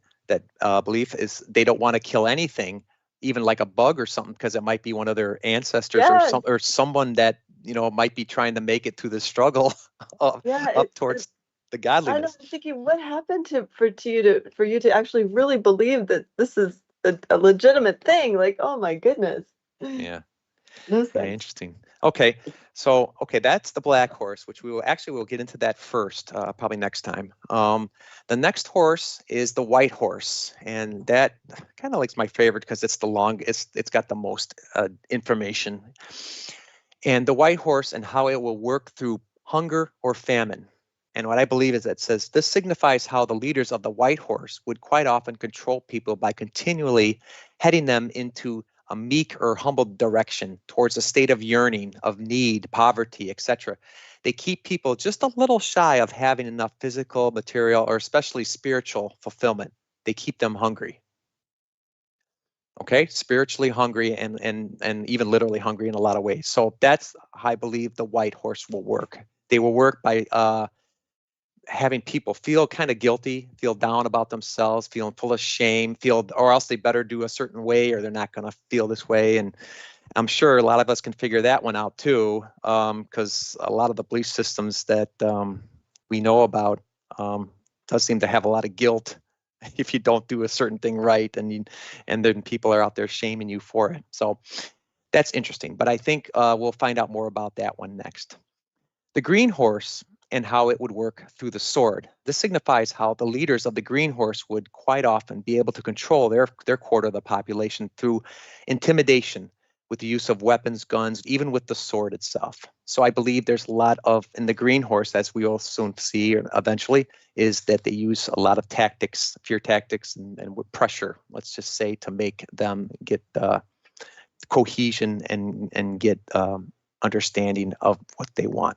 belief is they don't want to kill anything, even like a bug or something, because it might be one of their ancestors or someone that might be trying to make it through the struggle up towards the I know. godliness. I'm thinking, what happened for you to actually really believe that this is a legitimate thing? Like, oh my goodness. Yeah. No Yeah, sense. interesting. Okay, so that's the black horse, which we'll get into that first, probably next time. The next horse is the white horse, and that kind of like my favorite because it's the longest. It's got the most information. And the white horse and how it will work through hunger or famine. And what I believe is that says this signifies how the leaders of the white horse would quite often control people by continually heading them into a meek or humble direction towards a state of yearning, of need, poverty, etc. They keep people just a little shy of having enough physical, material, or especially spiritual fulfillment. They keep them hungry. Okay, spiritually hungry and even literally hungry in a lot of ways. So that's how I believe the white horse will work. They will work by having people feel kind of guilty, feel down about themselves, feeling full of shame, or else they better do a certain way or they're not going to feel this way. And I'm sure a lot of us can figure that one out too, because a lot of the belief systems that we know about does seem to have a lot of guilt if you don't do a certain thing right, and then people are out there shaming you for it. So that's interesting. But I think we'll find out more about that one next. The green horse and how it would work through the sword. This signifies how the leaders of the green horse would quite often be able to control their quarter of the population through intimidation with the use of weapons, guns, even with the sword itself. So I believe there's a lot of, in the green horse, as we will soon see eventually, is that they use a lot of tactics, fear tactics, and with pressure, let's just say, to make them get cohesion and get understanding of what they want.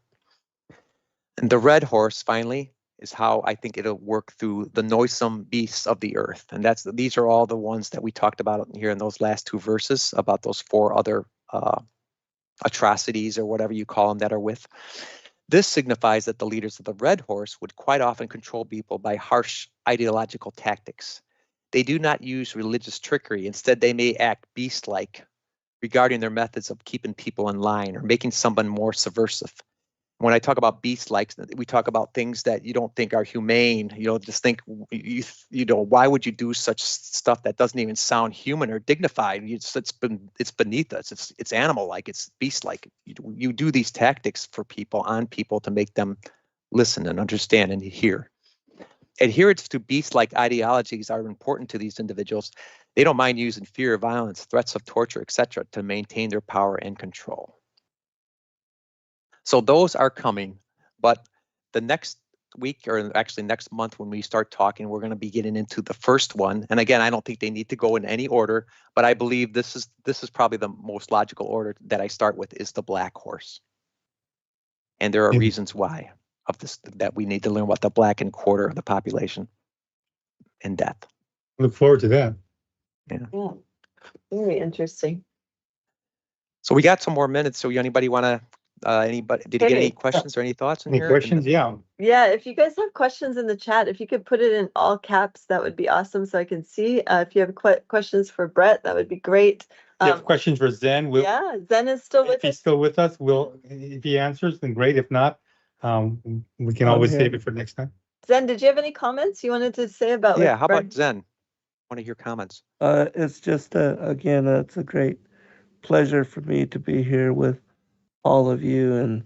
And the red horse, finally, is how I think it'll work through the noisome beasts of the earth. And these are all the ones that we talked about here in those last two verses about those four other atrocities or whatever you call them that are with. This signifies that the leaders of the red horse would quite often control people by harsh ideological tactics. They do not use religious trickery. Instead, they may act beast-like regarding their methods of keeping people in line or making someone more subversive. When I talk about beast-like, we talk about things that you don't think are humane. Just think, why would you do such stuff that doesn't even sound human or dignified? It's beneath us. It's animal-like. It's beast-like. You do these tactics for people, on people, to make them listen and understand and hear. Adherence to beast-like ideologies are important to these individuals. They don't mind using fear, violence, threats of torture, etc., to maintain their power and control. So those are coming, but the next week, or actually next month when we start talking, we're going to be getting into the first one. And again, I don't think they need to go in any order, but I believe this is probably the most logical order that I start with is the black horse. And there are reasons why of this, that we need to learn about the black and quarter of the population in depth. Look forward to that. Yeah, very interesting. So we got some more minutes. So anybody want to? Anybody? Did you get any questions or any thoughts in Any here? questions? Yeah. Yeah, if you guys have questions in the chat, if you could put it in all caps, that would be awesome so I can see. If you have questions for Brett, that would be great. If you have questions for Zen, yeah, Zen is still with if he's us. still with us, if he answers, then great. If not, we can always save it for next time. Zen, did you have any comments you wanted to say about? Yeah, how about Zen? Want to hear comments? It's just again, it's a great pleasure for me to be here with all of you, and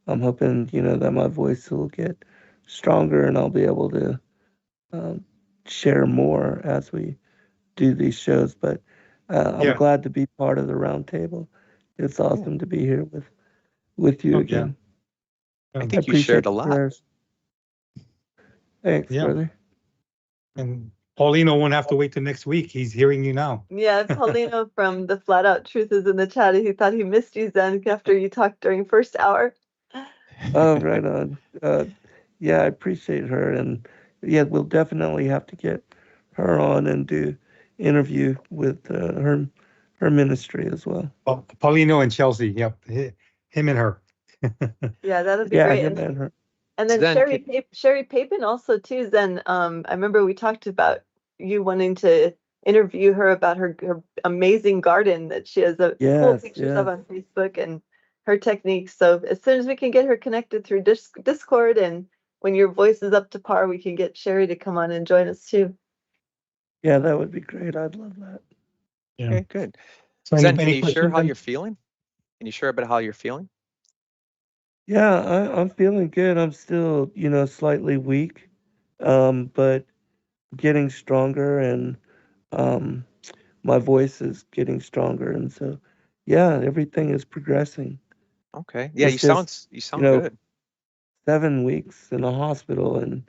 I'm hoping that my voice will get stronger and I'll be able to share more as we do these shows. But I'm glad to be part of the round table. It's awesome to be here with you again. I think you shared a lot. Prayers. Thanks, brother. And Paulino won't have to wait till next week. He's hearing you now. Yeah, Paulino from the Flat Out Truth is in the chat. He thought he missed you, Zen, after you talked during first hour. Oh, right on. Yeah, I appreciate her, and yeah, we'll definitely have to get her on and do interview with her ministry as well. Paulino and Chelsea. Yep, him and her. Yeah, that'll be great. Him and her. And then Sherry Papin also too. Then I remember we talked about you wanting to interview her about her amazing garden that she has cool pictures of on Facebook, and her techniques. So as soon as we can get her connected through Discord, and when your voice is up to par, we can get Sherry to come on and join us too. Yeah, that would be great. I'd love that. Yeah. Okay, good. So Zen, any can you share questions how then? you're feeling? Can you share about how you're feeling? Yeah, I'm feeling good. I'm still, slightly weak, but getting stronger, and my voice is getting stronger, and so yeah, everything is progressing. Okay. Yeah, It's just, you sound good. 7 weeks in the hospital and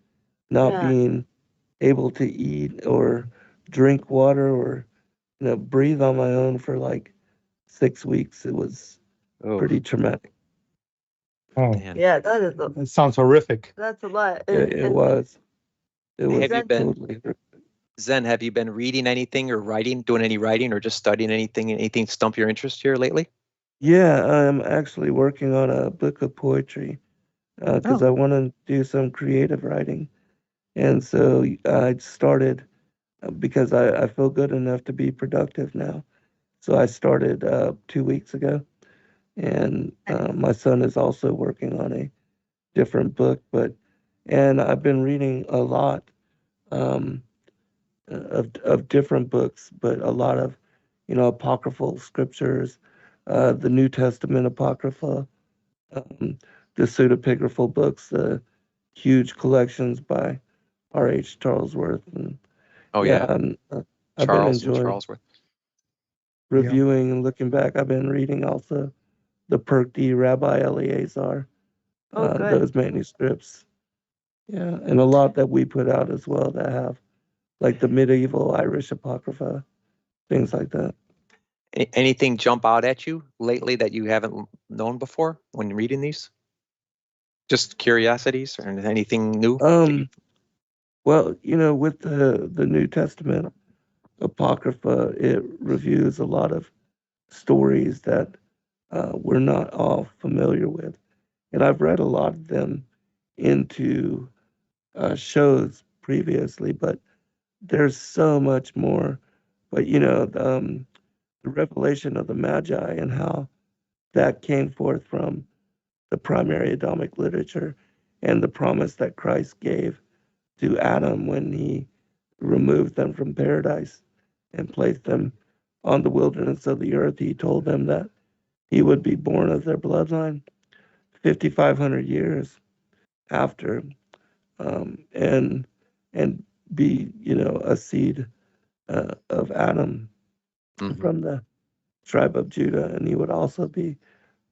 not Yeah. being able to eat or drink water or breathe on my own for like 6 weeks. It was Oh, pretty traumatic. Oh, man. Yeah, that is that sounds horrific. that's a lot. It was. It was Have you been totally. Zen, have you been reading anything or doing any writing or just studying anything stump your interest here lately? Yeah, I'm actually working on a book of poetry because Oh. I want to do some creative writing. And so I started because I feel good enough to be productive now. So I started 2 weeks ago. And my son is also working on a different book. And I've been reading a lot um, of different books, but a lot of, apocryphal scriptures, the New Testament Apocrypha, the pseudepigraphal books, the huge collections by R.H. Charlesworth. And Oh yeah, yeah. I've been Charles and enjoying Charlesworth. reviewing and looking back. I've been reading also the Perk D. Rabbi Eleazar, Oh, good. those manuscripts. Yeah, and a lot that we put out as well that have like the medieval Irish Apocrypha, things like that. Anything jump out at you lately that you haven't known before when reading these? Just curiosities or anything new? Well, with the New Testament Apocrypha, it reviews a lot of stories that we're not all familiar with. And I've read a lot of them into shows previously, but there's so much more. But, the revelation of the Magi and how that came forth from the primary Adamic literature and the promise that Christ gave to Adam when he removed them from paradise and placed them on the wilderness of the earth. He told them that he would be born of their bloodline 5,500 years after, and be a seed of Adam from the tribe of Judah, and he would also be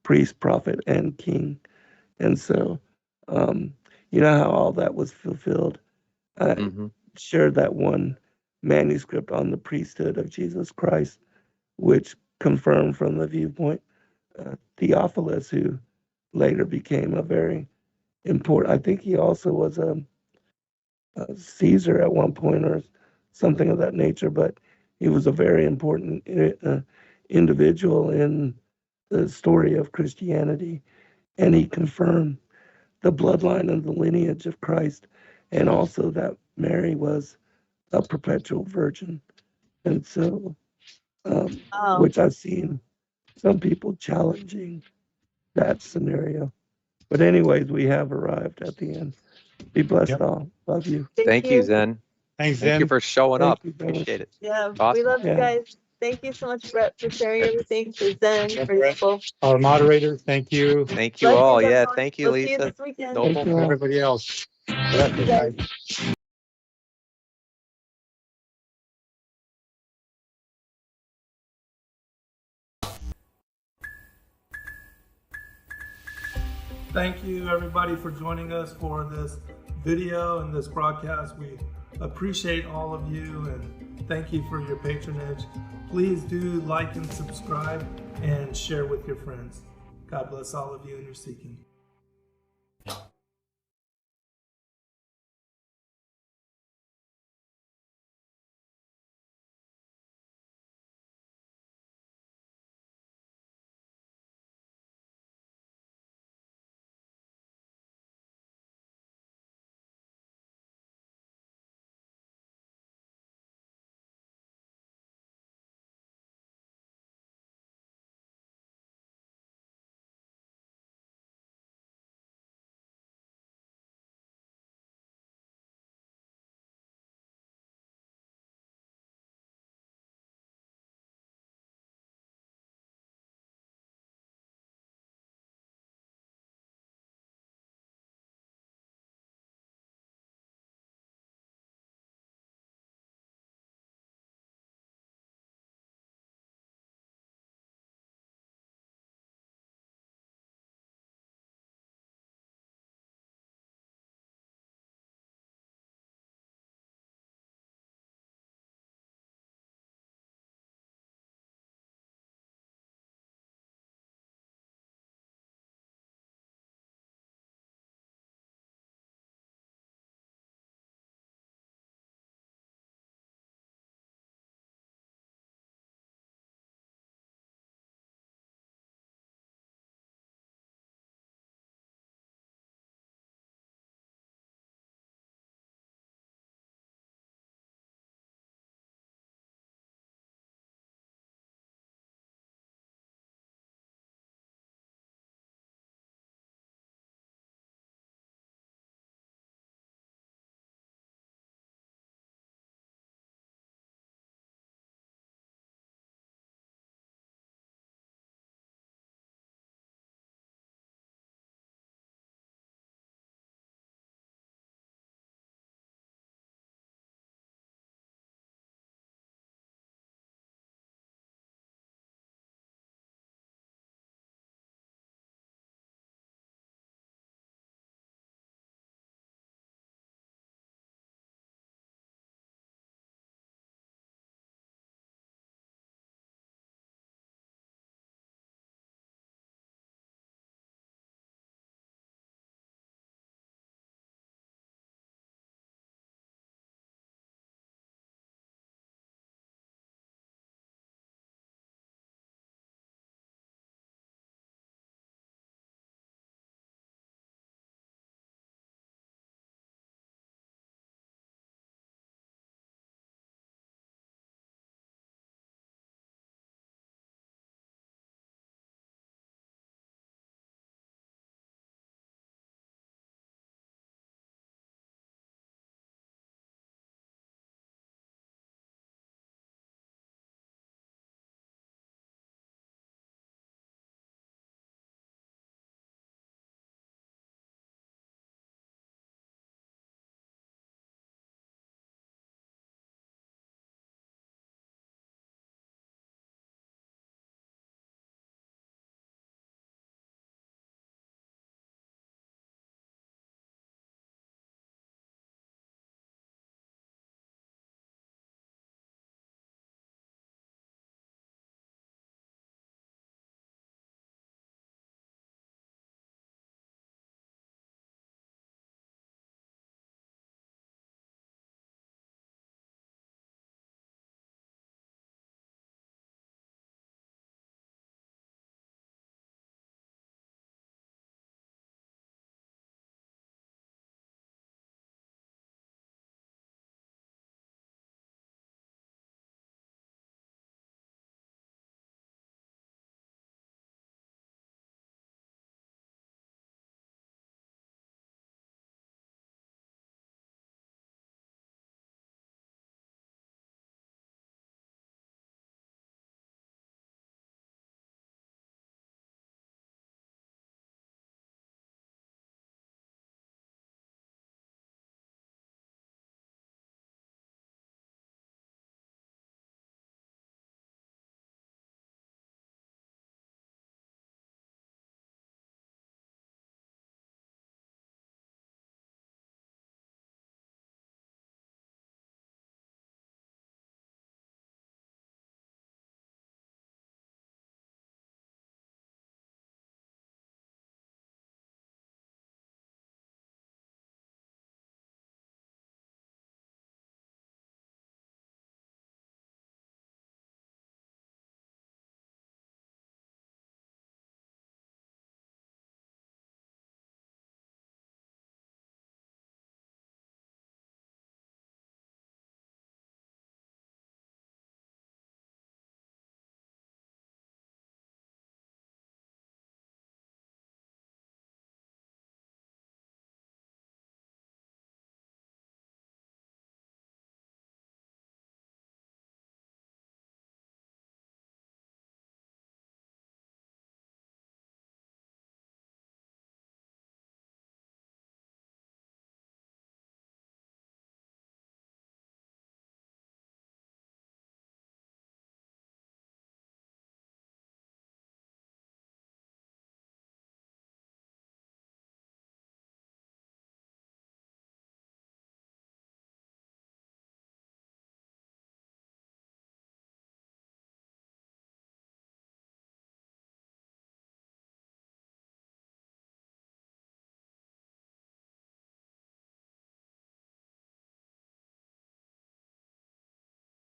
priest, prophet, and king. And so, how all that was fulfilled. I shared that one manuscript on the priesthood of Jesus Christ, which confirmed from the viewpoint Theophilus, who later became a very important. I think he also was a Caesar at one point or something of that nature, but he was a very important individual in the story of Christianity, and he confirmed the bloodline and the lineage of Christ, and also that Mary was a perpetual virgin. And so, which I've seen some people challenging that scenario. But anyways, we have arrived at the end. Be blessed all. Love you. Thank you, Zen. Thanks, Thank you Zen. for showing Thank up. you, Dennis. Appreciate it. Yeah, we Awesome. love you Yeah. guys. Thank you so much, Brett, for sharing everything. For Zen, for people. Our moderators, thank you. Thank you all. Blessings, Yeah, everyone. thank you, We'll see you Lisa. this weekend. No Thank you all. Everybody else. Thank you, guys. Thank you, everybody, for joining us for this video and this broadcast. We appreciate all of you and thank you for your patronage. Please do like and subscribe and share with your friends. God bless all of you in your seeking.